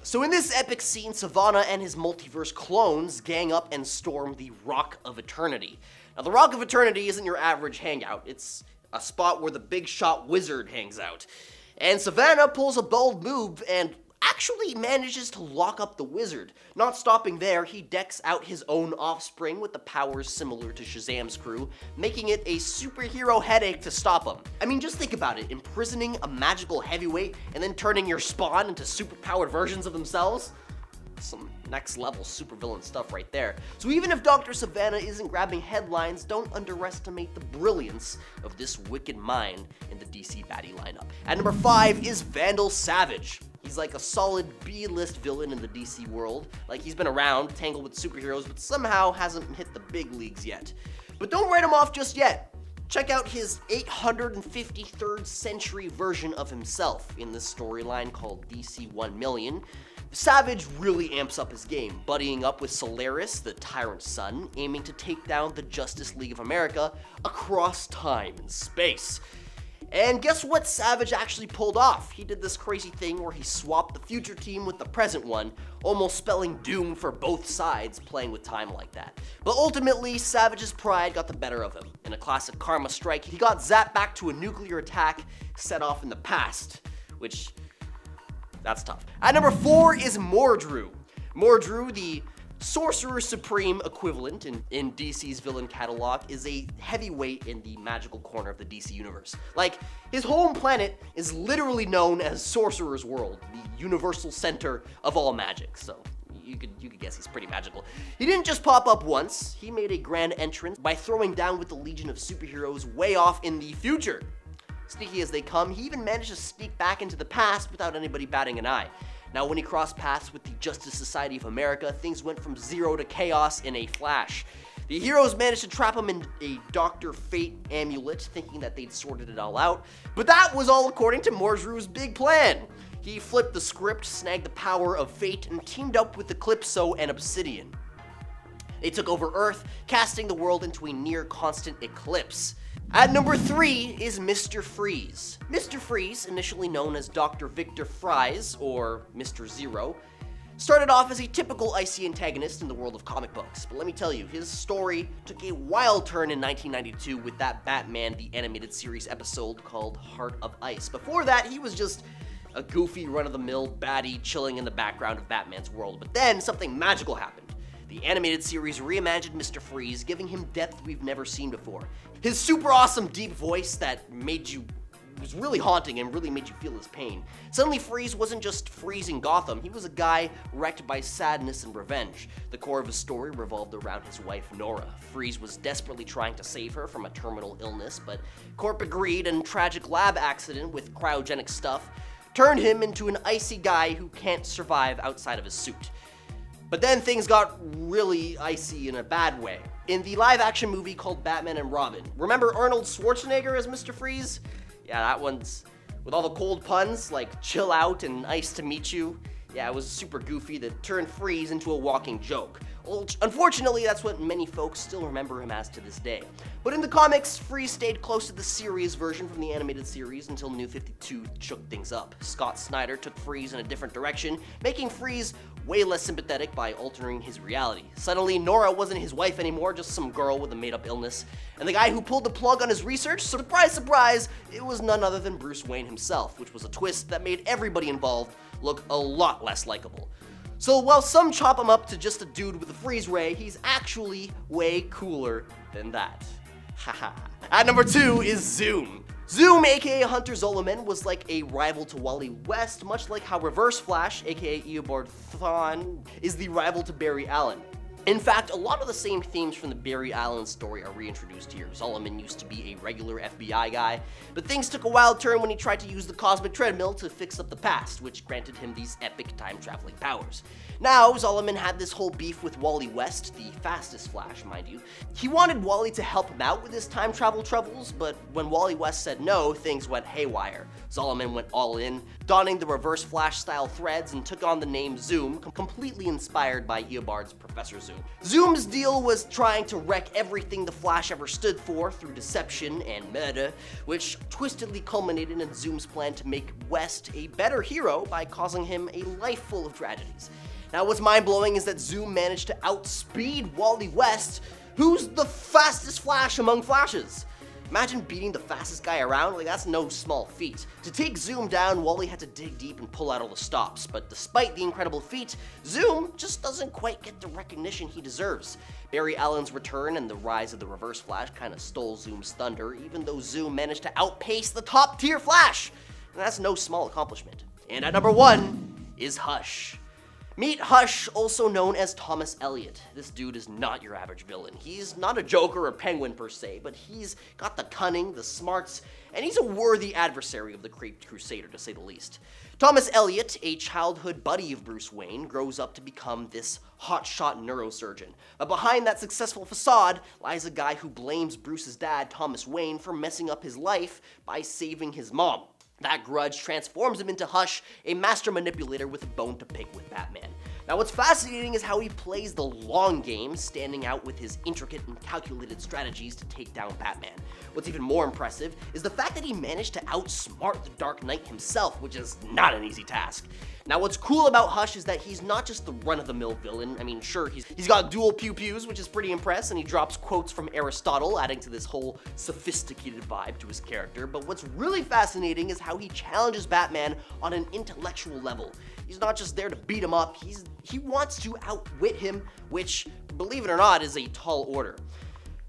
So in this epic scene, Sivana and his multiverse clones gang up and storm the Rock of Eternity. Now, the Rock of Eternity isn't your average hangout. It's a spot where the big shot wizard hangs out. And Sivana pulls a bold move and actually manages to lock up the wizard. Not stopping there, he decks out his own offspring with the powers similar to Shazam's crew, making it a superhero headache to stop him. I mean, just think about it, imprisoning a magical heavyweight and then turning your spawn into superpowered versions of themselves? Some next level supervillain stuff right there. So even if Dr. Sivana isn't grabbing headlines, don't underestimate the brilliance of this wicked mind in the DC baddie lineup. At number 5 is Vandal Savage. He's like a solid B-list villain in the DC world. Like, he's been around, tangled with superheroes, but somehow hasn't hit the big leagues yet. But don't write him off just yet. Check out his 853rd century version of himself in this storyline called DC 1 Million. Savage really amps up his game, buddying up with Solaris, the Tyrant's son, aiming to take down the Justice League of America across time and space. And guess what Savage actually pulled off? He did this crazy thing where he swapped the future team with the present one, almost spelling doom for both sides playing with time like that. But ultimately, Savage's pride got the better of him. In a classic karma strike, he got zapped back to a nuclear attack set off in the past, which, that's tough. At number 4 is Mordru. Mordru, the Sorcerer Supreme equivalent in DC's villain catalog, is a heavyweight in the magical corner of the DC universe. Like, his home planet is literally known as Sorcerer's World, the universal center of all magic, so you could guess he's pretty magical. He didn't just pop up once, he made a grand entrance by throwing down with the Legion of Superheroes way off in the future. Sneaky as they come, he even managed to sneak back into the past without anybody batting an eye. Now, when he crossed paths with the Justice Society of America, things went from zero to chaos in a flash. The heroes managed to trap him in a Dr. Fate amulet, thinking that they'd sorted it all out, but that was all according to Mordru's big plan. He flipped the script, snagged the power of Fate, and teamed up with Eclipso and Obsidian. They took over Earth, casting the world into a near-constant eclipse. At number 3 is Mr. Freeze. Mr. Freeze, initially known as Dr. Victor Fries, or Mr. Zero, started off as a typical icy antagonist in the world of comic books. But let me tell you, his story took a wild turn in 1992 with that Batman the Animated Series episode called Heart of Ice. Before that, he was just a goofy, run-of-the-mill baddie chilling in the background of Batman's world. But then, something magical happened. The animated series reimagined Mr. Freeze, giving him depth we've never seen before. His super awesome deep voice that was really haunting and really made you feel his pain. Suddenly Freeze wasn't just freezing Gotham, he was a guy wrecked by sadness and revenge. The core of his story revolved around his wife Nora. Freeze was desperately trying to save her from a terminal illness, but corporate greed and tragic lab accident with cryogenic stuff turned him into an icy guy who can't survive outside of his suit. But then things got really icy in a bad way. In the live-action movie called Batman and Robin, remember Arnold Schwarzenegger as Mr. Freeze? Yeah, that one's with all the cold puns like chill out and nice to meet you. Yeah, it was super goofy that turned Freeze into a walking joke. Well, unfortunately, that's what many folks still remember him as to this day. But in the comics, Freeze stayed close to the series version from the animated series until New 52 shook things up. Scott Snyder took Freeze in a different direction, making Freeze way less sympathetic by altering his reality. Suddenly, Nora wasn't his wife anymore, just some girl with a made-up illness. And the guy who pulled the plug on his research, surprise, surprise, it was none other than Bruce Wayne himself, which was a twist that made everybody involved look a lot less likable. So while some chop him up to just a dude with a freeze ray, he's actually way cooler than that. Haha. At number 2 is Zoom. Zoom, aka Hunter Zolomon, was like a rival to Wally West, much like how Reverse Flash, aka Eobard Thawne, is the rival to Barry Allen. In fact, a lot of the same themes from the Barry Allen story are reintroduced here. Zolomon used to be a regular FBI guy, but things took a wild turn when he tried to use the cosmic treadmill to fix up the past, which granted him these epic time-traveling powers. Now, Zolomon had this whole beef with Wally West, the fastest Flash, mind you. He wanted Wally to help him out with his time travel troubles, but when Wally West said no, things went haywire. Zolomon went all in, donning the Reverse Flash-style threads and took on the name Zoom, completely inspired by Eobard's Professor Zoom. Zoom's deal was trying to wreck everything the Flash ever stood for through deception and murder, which twistedly culminated in Zoom's plan to make West a better hero by causing him a life full of tragedies. Now, what's mind-blowing is that Zoom managed to outspeed Wally West, who's the fastest Flash among Flashes. Imagine beating the fastest guy around, like that's no small feat. To take Zoom down, Wally had to dig deep and pull out all the stops, but despite the incredible feat, Zoom just doesn't quite get the recognition he deserves. Barry Allen's return and the rise of the Reverse Flash kinda stole Zoom's thunder, even though Zoom managed to outpace the top-tier Flash, and that's no small accomplishment. And at number 1 is Hush. Meet Hush, also known as Thomas Elliot. This dude is not your average villain. He's not a Joker or Penguin per se, but he's got the cunning, the smarts, and he's a worthy adversary of the Caped Crusader, to say the least. Thomas Elliot, a childhood buddy of Bruce Wayne, grows up to become this hotshot neurosurgeon. But behind that successful facade lies a guy who blames Bruce's dad, Thomas Wayne, for messing up his life by saving his mom. That grudge transforms him into Hush, a master manipulator with a bone to pick with Batman. Now what's fascinating is how he plays the long game, standing out with his intricate and calculated strategies to take down Batman. What's even more impressive is the fact that he managed to outsmart the Dark Knight himself, which is not an easy task. Now what's cool about Hush is that he's not just the run-of-the-mill villain. I mean, sure, he's got dual pew-pews, which is pretty impressive, and he drops quotes from Aristotle, adding to this whole sophisticated vibe to his character. But what's really fascinating is how he challenges Batman on an intellectual level. He's not just there to beat him up, he wants to outwit him, which, believe it or not, is a tall order.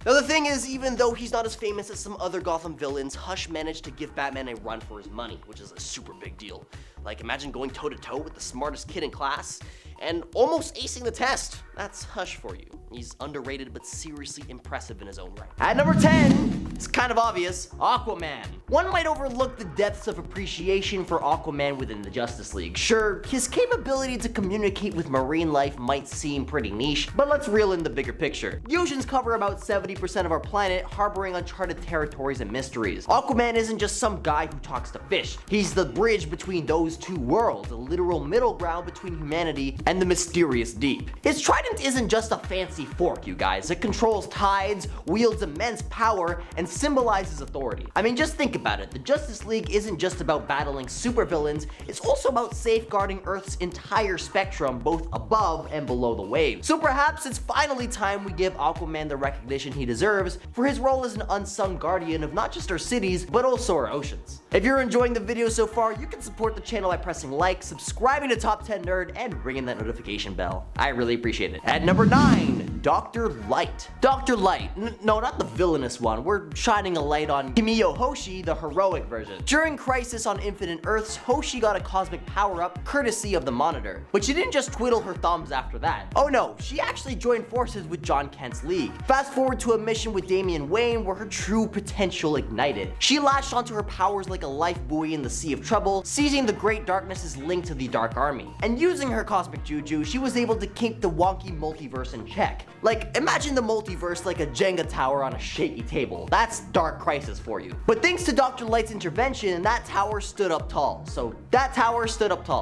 Now the thing is, even though he's not as famous as some other Gotham villains, Hush managed to give Batman a run for his money, which is a super big deal. Like, imagine going toe-to-toe with the smartest kid in class and almost acing the test. That's Hush for you. He's underrated but seriously impressive in his own right. At number 10, it's kind of obvious, Aquaman. One might overlook the depths of appreciation for Aquaman within the Justice League. Sure, his capability to communicate with marine life might seem pretty niche, but let's reel in the bigger picture. The oceans cover about 70% of our planet, harboring uncharted territories and mysteries. Aquaman isn't just some guy who talks to fish. He's the bridge between those two worlds, a literal middle ground between humanity and the mysterious deep. His trident isn't just a fancy fork, you guys. It controls tides, wields immense power, and symbolizes authority. I mean, just think about it. The Justice League isn't just about battling supervillains, it's also about safeguarding Earth's entire spectrum, both above and below the waves. So perhaps it's finally time we give Aquaman the recognition he deserves for his role as an unsung guardian of not just our cities, but also our oceans. If you're enjoying the video so far, you can support the channel by pressing like, subscribing to Top 10 Nerd, and ringing that notification bell. I really appreciate it. At number 9, Dr. Light. Dr. Light, no, not the villainous one. We're shining a light on Kimiyo Hoshi, the heroic version. During Crisis on Infinite Earths, Hoshi got a cosmic power-up courtesy of the Monitor. But she didn't just twiddle her thumbs after that. Oh no, she actually joined forces with John Kent's League. Fast forward to a mission with Damian Wayne where her true potential ignited. She latched onto her powers like a life buoy in the Sea of Trouble, seizing the Great Darkness's link to the Dark Army. And using her cosmic juju, she was able to keep the wonky multiverse in check. Like, imagine the multiverse like a Jenga tower on a shaky table. That's Dark Crisis for you. But thanks to Dr. Light's intervention, that tower stood up tall.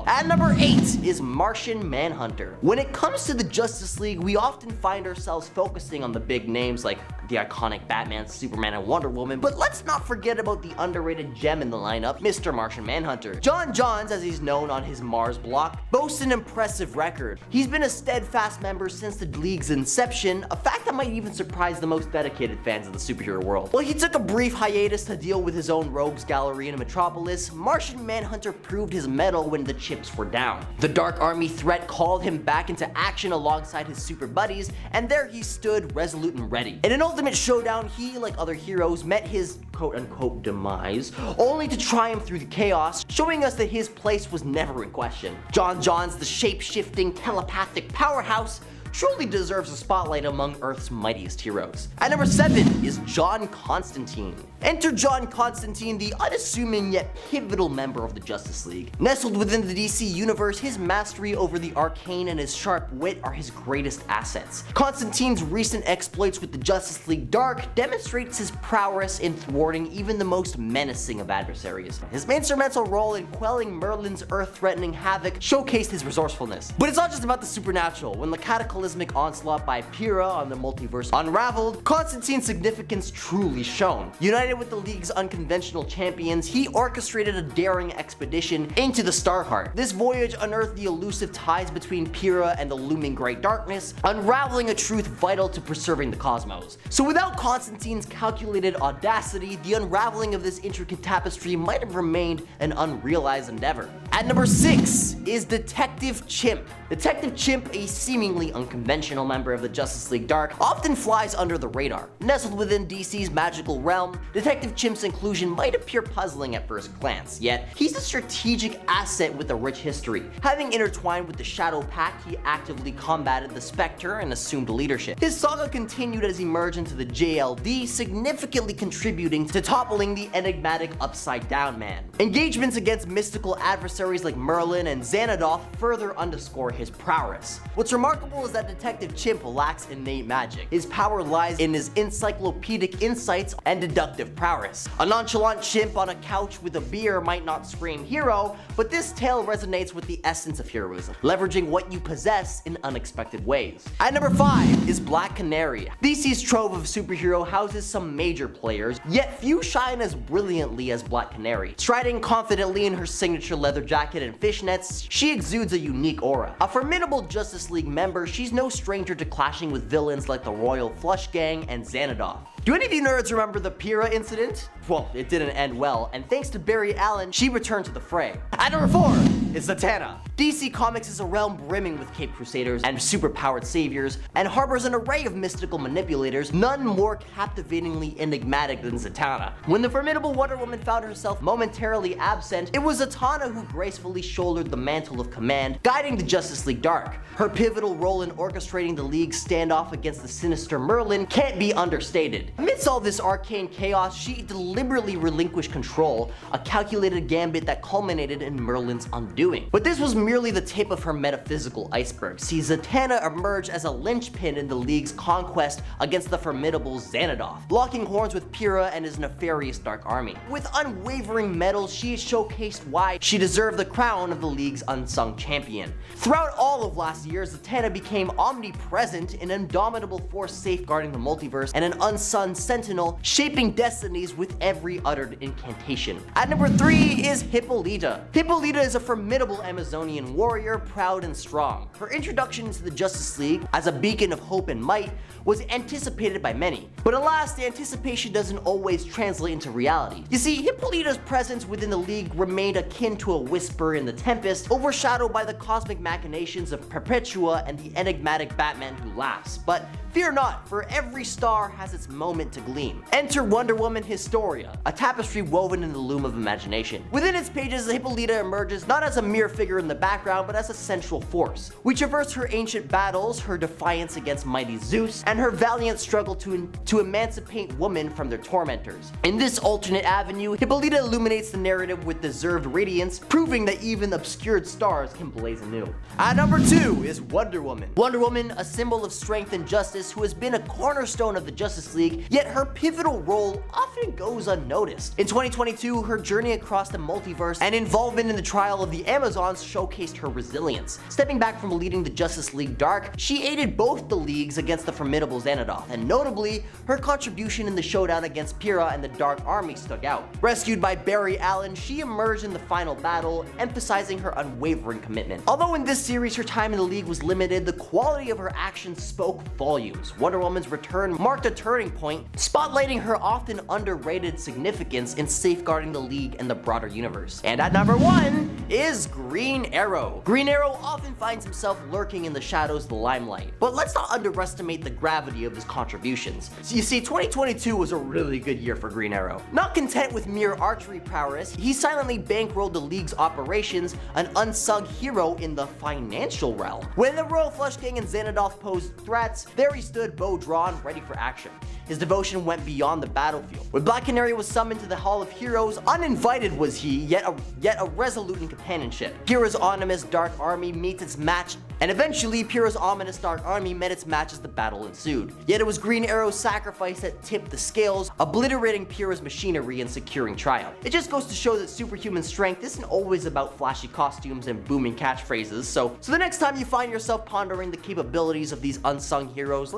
At number 8 is Martian Manhunter. When it comes to the Justice League, we often find ourselves focusing on the big names like the iconic Batman, Superman, and Wonder Woman, but let's not forget about the underrated gem in the lineup, Mr. Martian Manhunter. John Johns, as he's known on his Mars block, boasts an impressive record. He's been a steadfast member since the League's inception, a fact that might even surprise the most dedicated fans of the superhero world. While he took a brief hiatus to deal with his own rogues gallery in Metropolis, Martian Manhunter proved his mettle when the chips were down. The Dark Army threat called him back into action alongside his super buddies, and there he stood resolute and ready. In an ultimate showdown, he, like other heroes, met his quote-unquote demise, only to triumph through the chaos, showing us that his place was never in question. John Johns, the shape-shifting, telepathic powerhouse, truly deserves a spotlight among Earth's mightiest heroes. At number 7 is John Constantine. Enter John Constantine, the unassuming yet pivotal member of the Justice League. Nestled within the DC universe, his mastery over the arcane and his sharp wit are his greatest assets. Constantine's recent exploits with the Justice League Dark demonstrates his prowess in thwarting even the most menacing of adversaries. His instrumental role in quelling Merlin's earth-threatening havoc showcased his resourcefulness. But it's not just about the supernatural. When the cataclysmic onslaught by Pyrrha on the multiverse unraveled, Constantine's significance truly shone. United with the League's unconventional champions, he orchestrated a daring expedition into the Starheart. This voyage unearthed the elusive ties between Pyrrha and the looming Great Darkness, unraveling a truth vital to preserving the cosmos. So without Constantine's calculated audacity, the unraveling of this intricate tapestry might have remained an unrealized endeavor. At number 6 is Detective Chimp. Detective Chimp, a seemingly unconventional member of the Justice League Dark, often flies under the radar. Nestled within DC's magical realm, Detective Chimp's inclusion might appear puzzling at first glance, yet he's a strategic asset with a rich history. Having intertwined with the Shadow Pact, he actively combated the Spectre and assumed leadership. His saga continued as he merged into the JLD, significantly contributing to toppling the enigmatic Upside Down Man. Engagements against mystical adversaries adversaries like Merlin and Xanadoth further underscore his prowess. What's remarkable is that Detective Chimp lacks innate magic. His power lies in his encyclopedic insights and deductive prowess. A nonchalant chimp on a couch with a beer might not scream hero, but this tale resonates with the essence of heroism, leveraging what you possess in unexpected ways. At number 5 is Black Canary. DC's trove of superhero houses some major players, yet few shine as brilliantly as Black Canary. Striding confidently in her signature leather jacket and fishnets, she exudes a unique aura. A formidable Justice League member, she's no stranger to clashing with villains like the Royal Flush Gang and Xanadoth. Do any of you nerds remember the Pyrrha incident? Well, it didn't end well, and thanks to Barry Allen, she returned to the fray. At number 4 is Zatanna. DC Comics is a realm brimming with Caped Crusaders and superpowered saviors, and harbors an array of mystical manipulators, none more captivatingly enigmatic than Zatanna. When the formidable Wonder Woman found herself momentarily absent, it was Zatanna who gracefully shouldered the mantle of command, guiding the Justice League Dark. Her pivotal role in orchestrating the League's standoff against the sinister Merlin can't be understated. Amidst all this arcane chaos, she deliberately relinquished control, a calculated gambit that culminated in Merlin's undoing. But this was merely the tip of her metaphysical iceberg. See, Zatanna emerged as a linchpin in the League's conquest against the formidable Xanadoth, locking horns with Pyrrha and his nefarious Dark Army. With unwavering mettle, she showcased why she deserved the crown of the League's unsung champion. Throughout all of last year, Zatanna became omnipresent, an indomitable force safeguarding the multiverse, and an unsung sentinel shaping destinies with every uttered incantation. At number 3 is Hippolyta. Hippolyta is a formidable Amazonian warrior, proud and strong. Her introduction into the Justice League as a beacon of hope and might was anticipated by many. But alas, the anticipation doesn't always translate into reality. You see, Hippolyta's presence within the League remained akin to a whisper in the tempest, overshadowed by the cosmic machinations of Perpetua and the enigmatic Batman who laughs. But fear not, for every star has its moment to gleam. Enter Wonder Woman Historia, a tapestry woven in the loom of imagination. Within its pages, Hippolyta emerges not as a mere figure in the background, but as a central force. We traverse her ancient battles, her defiance against mighty Zeus, and her valiant struggle to emancipate women from their tormentors. In this alternate avenue, Hippolyta illuminates the narrative with deserved radiance, proving that even obscured stars can blaze anew. At number 2 is Wonder Woman. Wonder Woman, a symbol of strength and justice who has been a cornerstone of the Justice League, yet her pivotal role often goes unnoticed. In 2022, her journey across the multiverse and involvement in the trial of the Amazons showcased her resilience. Stepping back from leading the Justice League Dark, she aided both the leagues against the formidable Xanadoth, and notably, her contribution in the showdown against Pyrrha and the Dark Army stuck out. Rescued by Barry Allen, she emerged in the final battle, emphasizing her unwavering commitment. Although in this series her time in the League was limited, the quality of her actions spoke volumes. Wonder Woman's return marked a turning point, spotlighting her often underrated significance in safeguarding the League and the broader universe. And at number 1 is Green Arrow. Green Arrow often finds himself lurking in the shadows of the limelight, but let's not underestimate the gravity of his contributions. So you see, 2022 was a really good year for Green Arrow. Not content with mere archery prowess, he silently bankrolled the League's operations, an unsung hero in the financial realm. When the Royal Flush Gang and Xanadoth posed threats, there he stood, bow drawn, ready for action. His devotion went beyond the battlefield. When Black Canary was summoned to the Hall of Heroes, uninvited was he, yet a resolute in companionship. Pyrrha's ominous Dark Army meets its match, and eventually Pyrrha's ominous Dark Army met its match as the battle ensued. Yet it was Green Arrow's sacrifice that tipped the scales, obliterating Pyrrha's machinery and securing triumph. It just goes to show that superhuman strength isn't always about flashy costumes and booming catchphrases, so the next time you find yourself pondering the capabilities of these unsung heroes,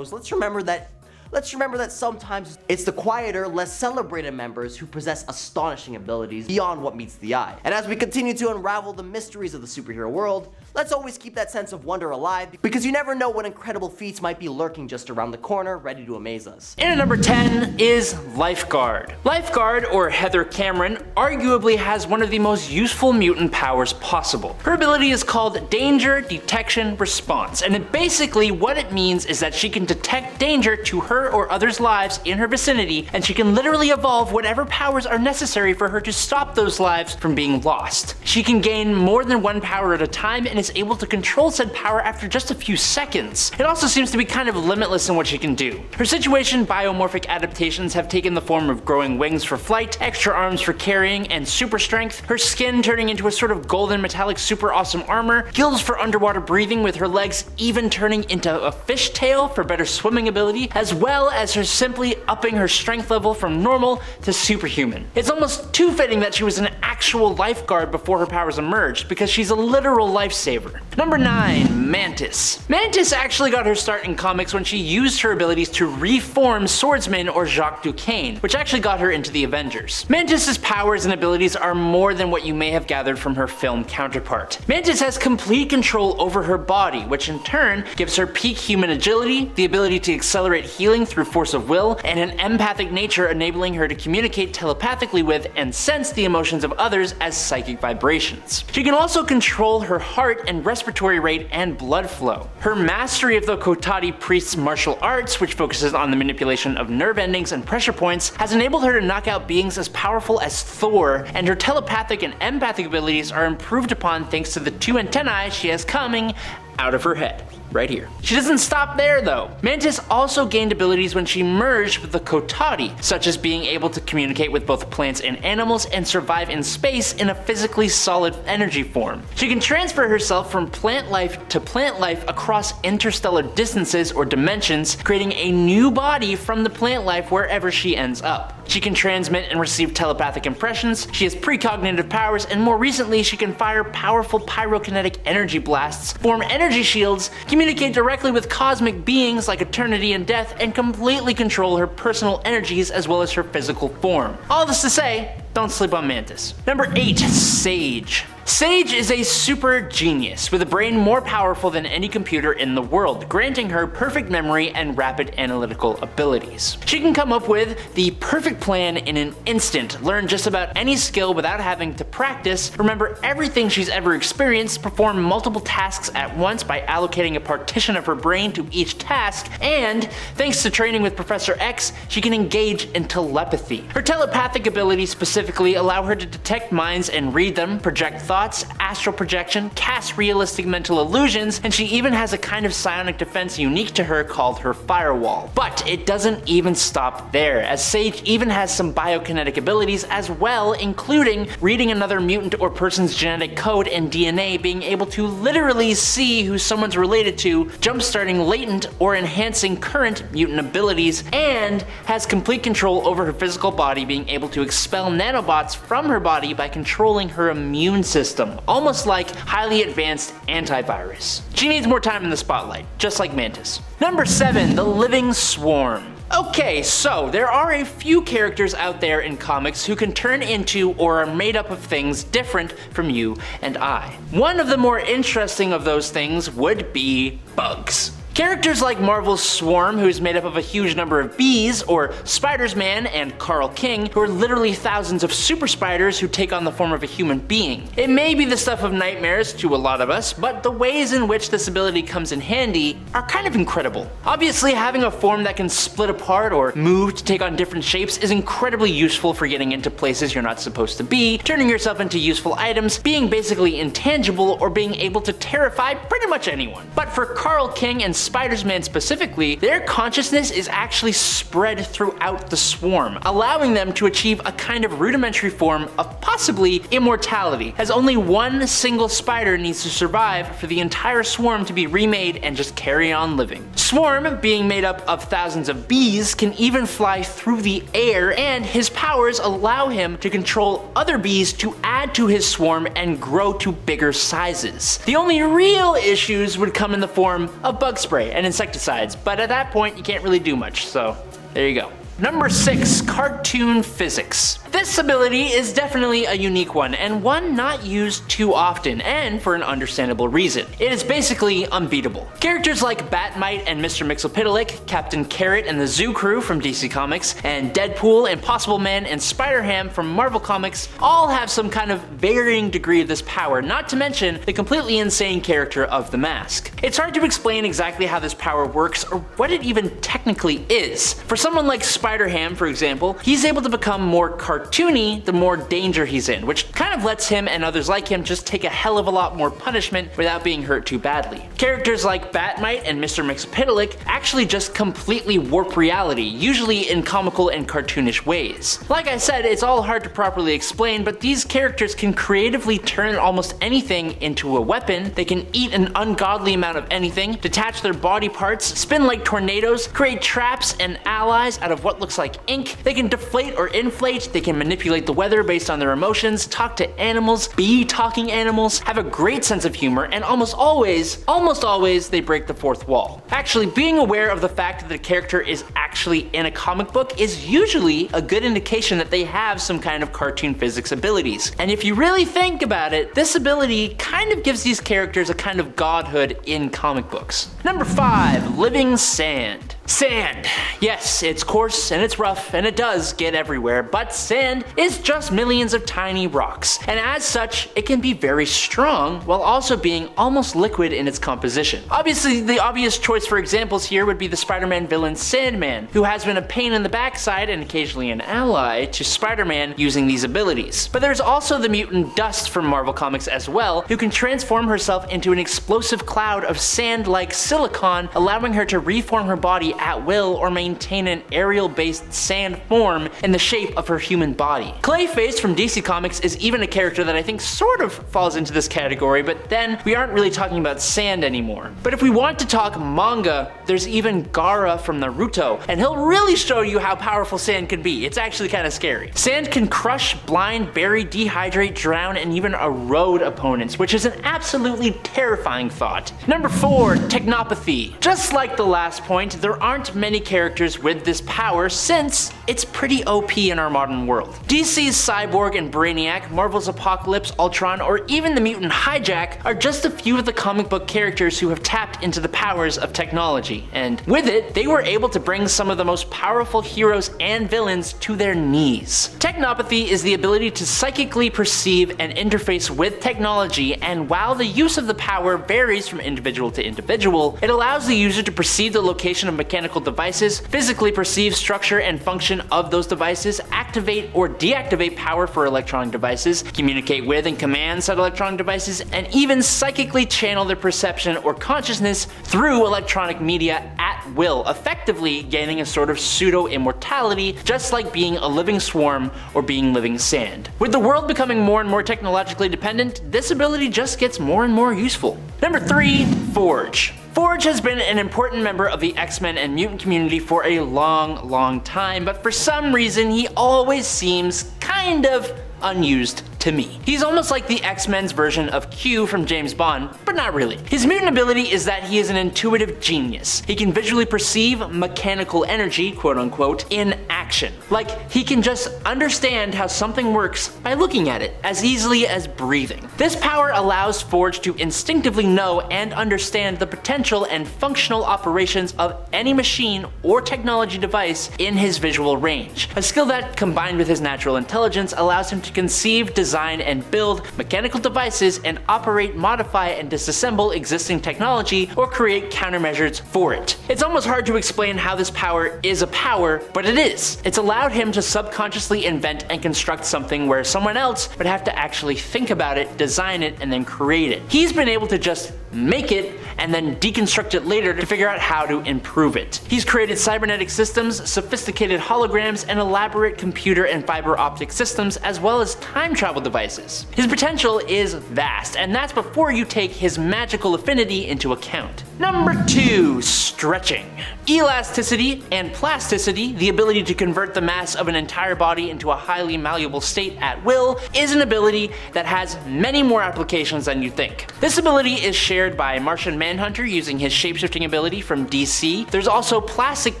let's remember that sometimes it's the quieter, less celebrated members who possess astonishing abilities beyond what meets the eye. And as we continue to unravel the mysteries of the superhero world, let's always keep that sense of wonder alive, because you never know what incredible feats might be lurking just around the corner, ready to amaze us. And at number 10 is Lifeguard. Lifeguard, or Heather Cameron, arguably has one of the most useful mutant powers possible. Her ability is called Danger Detection Response, and basically what it means is that she can detect danger to her or others' lives in her vicinity, and she can literally evolve whatever powers are necessary for her to stop those lives from being lost. She can gain more than one power at a time, and and is able to control said power after just a few seconds. It also seems to be kind of limitless in what she can do. Her situation biomorphic adaptations have taken the form of growing wings for flight, extra arms for carrying, and super strength, her skin turning into a sort of golden metallic super awesome armor, gills for underwater breathing with her legs even turning into a fishtail for better swimming ability, as well as her simply upping her strength level from normal to superhuman. It's almost too fitting that she was an actual lifeguard before her powers emerged, because she's a literal lifesaver. Number 9. Mantis. Mantis actually got her start in comics when she used her abilities to reform Swordsman or Jacques Duquesne, which actually got her into the Avengers. Mantis's powers and abilities are more than what you may have gathered from her film counterpart. Mantis has complete control over her body, which in turn gives her peak human agility, the ability to accelerate healing through force of will, and an empathic nature enabling her to communicate telepathically with and sense the emotions of others as psychic vibrations. She can also control her heart and respiratory rate and blood flow. Her mastery of the Kotati priest's martial arts, which focuses on the manipulation of nerve endings and pressure points, has enabled her to knock out beings as powerful as Thor, and her telepathic and empathic abilities are improved upon thanks to the 2 antennae she has coming out of her head. Right here. She doesn't stop there though. Mantis also gained abilities when she merged with the Kotati, such as being able to communicate with both plants and animals and survive in space in a physically solid energy form. She can transfer herself from plant life to plant life across interstellar distances or dimensions, creating a new body from the plant life wherever she ends up. She can transmit and receive telepathic impressions, she has precognitive powers, and more recently she can fire powerful pyrokinetic energy blasts, form energy shields, communicate directly with cosmic beings like eternity and death, and completely control her personal energies as well as her physical form. All this to say, don't sleep on Mantis. Number 8. Sage. Sage is a super genius with a brain more powerful than any computer in the world, granting her perfect memory and rapid analytical abilities. She can come up with the perfect plan in an instant, learn just about any skill without having to practice, remember everything she's ever experienced, perform multiple tasks at once by allocating a partition of her brain to each task, and thanks to training with Professor X, she can engage in telepathy. Her telepathic abilities specifically allow her to detect minds and read them, project thoughts, astral projection, cast realistic mental illusions, and she even has a kind of psionic defense unique to her called her firewall. But it doesn't even stop there, as Sage even has some biokinetic abilities as well, including reading another mutant or person's genetic code and DNA, being able to literally see who someone's related to, jumpstarting latent or enhancing current mutant abilities, and has complete control over her physical body, being able to expel nanobots from her body by controlling her immune system, almost like highly advanced antivirus. She needs more time in the spotlight, just like Mantis. Number 7. The Living Swarm. Okay, so there are a few characters out there in comics who can turn into or are made up of things different from you and I. One of the more interesting of those things would be bugs. Characters like Marvel's Swarm, who's made up of a huge number of bees, or Spider-Man and Carl King, who are literally thousands of super spiders who take on the form of a human being. It may be the stuff of nightmares to a lot of us, but the ways in which this ability comes in handy are kind of incredible. Obviously, having a form that can split apart or move to take on different shapes is incredibly useful for getting into places you're not supposed to be, turning yourself into useful items, being basically intangible, or being able to terrify pretty much anyone. But for Carl King and Spider-Man specifically, their consciousness is actually spread throughout the swarm, allowing them to achieve a kind of rudimentary form of possibly immortality, as only one single spider needs to survive for the entire swarm to be remade and just carry on living. Swarm, being made up of thousands of bees, can even fly through the air, and his powers allow him to control other bees to add to his swarm and grow to bigger sizes. The only real issues would come in the form of bug spray and insecticides, but at that point you can't really do much, so there you go. Number 6. Cartoon Physics. This ability is definitely a unique one, and one not used too often, and for an understandable reason. It is basically unbeatable. Characters like Batmite and Mr. Mxyzptlk, Captain Carrot and the Zoo Crew from DC Comics, and Deadpool, Impossible Man, and Spider-Ham from Marvel Comics all have some kind of varying degree of this power, not to mention the completely insane character of the Mask. It's hard to explain exactly how this power works or what it even technically is. For someone like Spider-Ham, for example, he's able to become more cartoonish cartoony, the more danger he's in, which kind of lets him and others like him just take a hell of a lot more punishment without being hurt too badly. Characters like Batmite and Mr. Mxyzptlk actually just completely warp reality, usually in comical and cartoonish ways. Like I said, it's all hard to properly explain, but these characters can creatively turn almost anything into a weapon, they can eat an ungodly amount of anything, detach their body parts, spin like tornadoes, create traps and allies out of what looks like ink, they can deflate or inflate, they can manipulate the weather based on their emotions, talk to animals, be talking animals, have a great sense of humor, and almost always they break the fourth wall. Actually, being aware of the fact that the character is actually in a comic book is usually a good indication that they have some kind of cartoon physics abilities. And if you really think about it, this ability kind of gives these characters a kind of godhood in comic books. Number 5, living sand. Sand. Yes, it's coarse and it's rough and it does get everywhere, but sand is just millions of tiny rocks. And as such, it can be very strong while also being almost liquid in its composition. Obviously, the obvious choice for examples here would be the Spider-Man villain Sandman, who has been a pain in the backside and occasionally an ally to Spider-Man using these abilities. But there's also the mutant Dust from Marvel Comics as well, who can transform herself into an explosive cloud of sand-like silicon, allowing her to reform her body at will or maintain an aerial-based sand form in the shape of her human body. Clayface from DC Comics is even a character that I think sort of falls into this category, but then we aren't really talking about sand anymore. But if we want to talk manga, there's even Gaara from Naruto, and he'll really show you how powerful sand can be. It's actually kind of scary. Sand can crush, blind, bury, dehydrate, drown, and even erode opponents, which is an absolutely terrifying thought. Number 4, technopathy. Just like the last point, there aren't many characters with this power since it's pretty OP in our modern world. DC's Cyborg and Brainiac, Marvel's Apocalypse, Ultron, or even the mutant Hijack are just a few of the comic book characters who have tapped into the powers of technology, and with it, they were able to bring some of the most powerful heroes and villains to their knees. Technopathy is the ability to psychically perceive and interface with technology, and while the use of the power varies from individual to individual, it allows the user to perceive the location of mechanical devices, physically perceive structure and function of those devices, activate or deactivate power for electronic devices, communicate with and command said electronic devices, and even psychically channel their perception or consciousness through electronic media at will, effectively gaining a sort of pseudo-immortality, just like being a living swarm or being living sand. With the world becoming more and more technologically dependent, this ability just gets more and more useful. Number 3, Forge. Forge has been an important member of the X-Men and mutant community for a long time, but for some reason he always seems kind of unused to me. He's almost like the X-Men's version of Q from James Bond, but not really. His mutant ability is that he is an intuitive genius. He can visually perceive mechanical energy, quote unquote, in action. Like, he can just understand how something works by looking at it, as easily as breathing. This power allows Forge to instinctively know and understand the potential and functional operations of any machine or technology device in his visual range. A skill that, combined with his natural intelligence, allows him to conceive, design, and build mechanical devices and operate, modify, and disassemble existing technology or create countermeasures for it. It's almost hard to explain how this power is a power, but it is. It's allowed him to subconsciously invent and construct something where someone else would have to actually think about it, design it, and then create it. He's been able to just make it and then deconstruct it later to figure out how to improve it. He's created cybernetic systems, sophisticated holograms, and elaborate computer and fiber optic systems, as well as time travel devices. His potential is vast, and that's before you take his magical affinity into account. Number 2, stretching. Elasticity and plasticity, the ability to convert the mass of an entire body into a highly malleable state at will, is an ability that has many more applications than you think. This ability is shared by Martian Manhunter using his shapeshifting ability from DC. There's also Plastic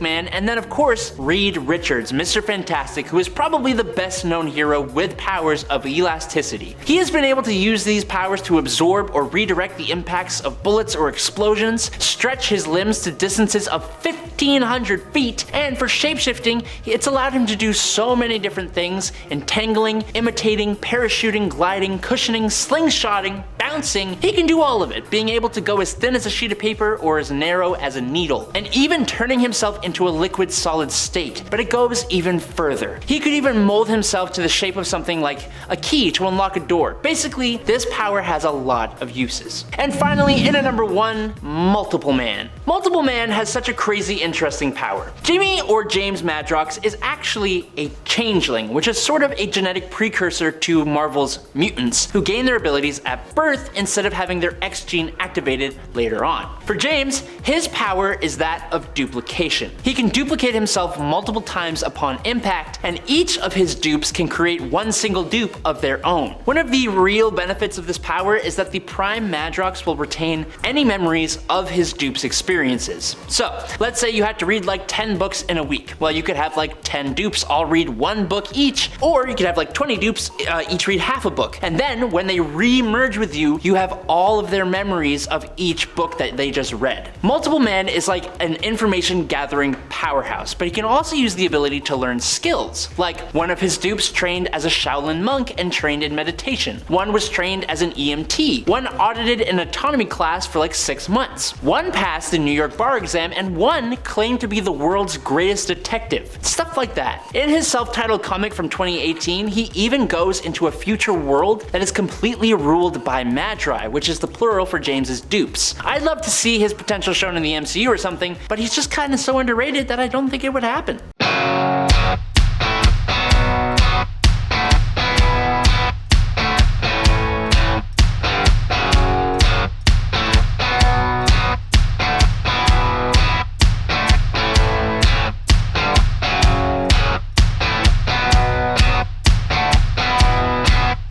Man, and then of course Reed Richards, Mr. Fantastic, who is probably the best known hero with powers of elasticity. He has been able to use these powers to absorb or redirect the impacts of bullets or explosions, stretch his limbs to distances of 1,500 feet, and for shapeshifting, it's allowed him to do so many different things: entangling, imitating, parachuting, gliding, cushioning, slingshotting, bouncing. He can do all of it, being being able to go as thin as a sheet of paper or as narrow as a needle, and even turning himself into a liquid solid state. But it goes even further. He could even mold himself to the shape of something like a key to unlock a door. Basically, this power has a lot of uses. And finally, in at number 1, Multiple Man. Multiple Man has such a crazy interesting power. Jimmy, or James Madrox, is actually a changeling, which is sort of a genetic precursor to Marvel's mutants, who gain their abilities at birth instead of having their X gene activated later on. For James, his power is that of duplication. He can duplicate himself multiple times upon impact, and each of his dupes can create one single dupe of their own. One of the real benefits of this power is that the Prime Madrox will retain any memories of his dupe's experiences. So, let's say you had to read like 10 books in a week. Well, you could have like 10 dupes all read one book each, or you could have like 20 dupes each read half a book. And then when they re-merge with you, you have all of their memories of each book that they just read. Multiple Man is like an information gathering powerhouse, but he can also use the ability to learn skills. Like, one of his dupes trained as a Shaolin monk and trained in meditation. One was trained as an EMT. One audited an autonomy class for like 6 months. One passed the New York bar exam, and one claimed to be the world's greatest detective. Stuff like that. In his self-titled comic from 2018, he even goes into a future world that is completely ruled by Magi, which is the plural for James's dupes. I'd love to see his potential shown in the MCU or something, but he's just kinda so underrated that I don't think it would happen.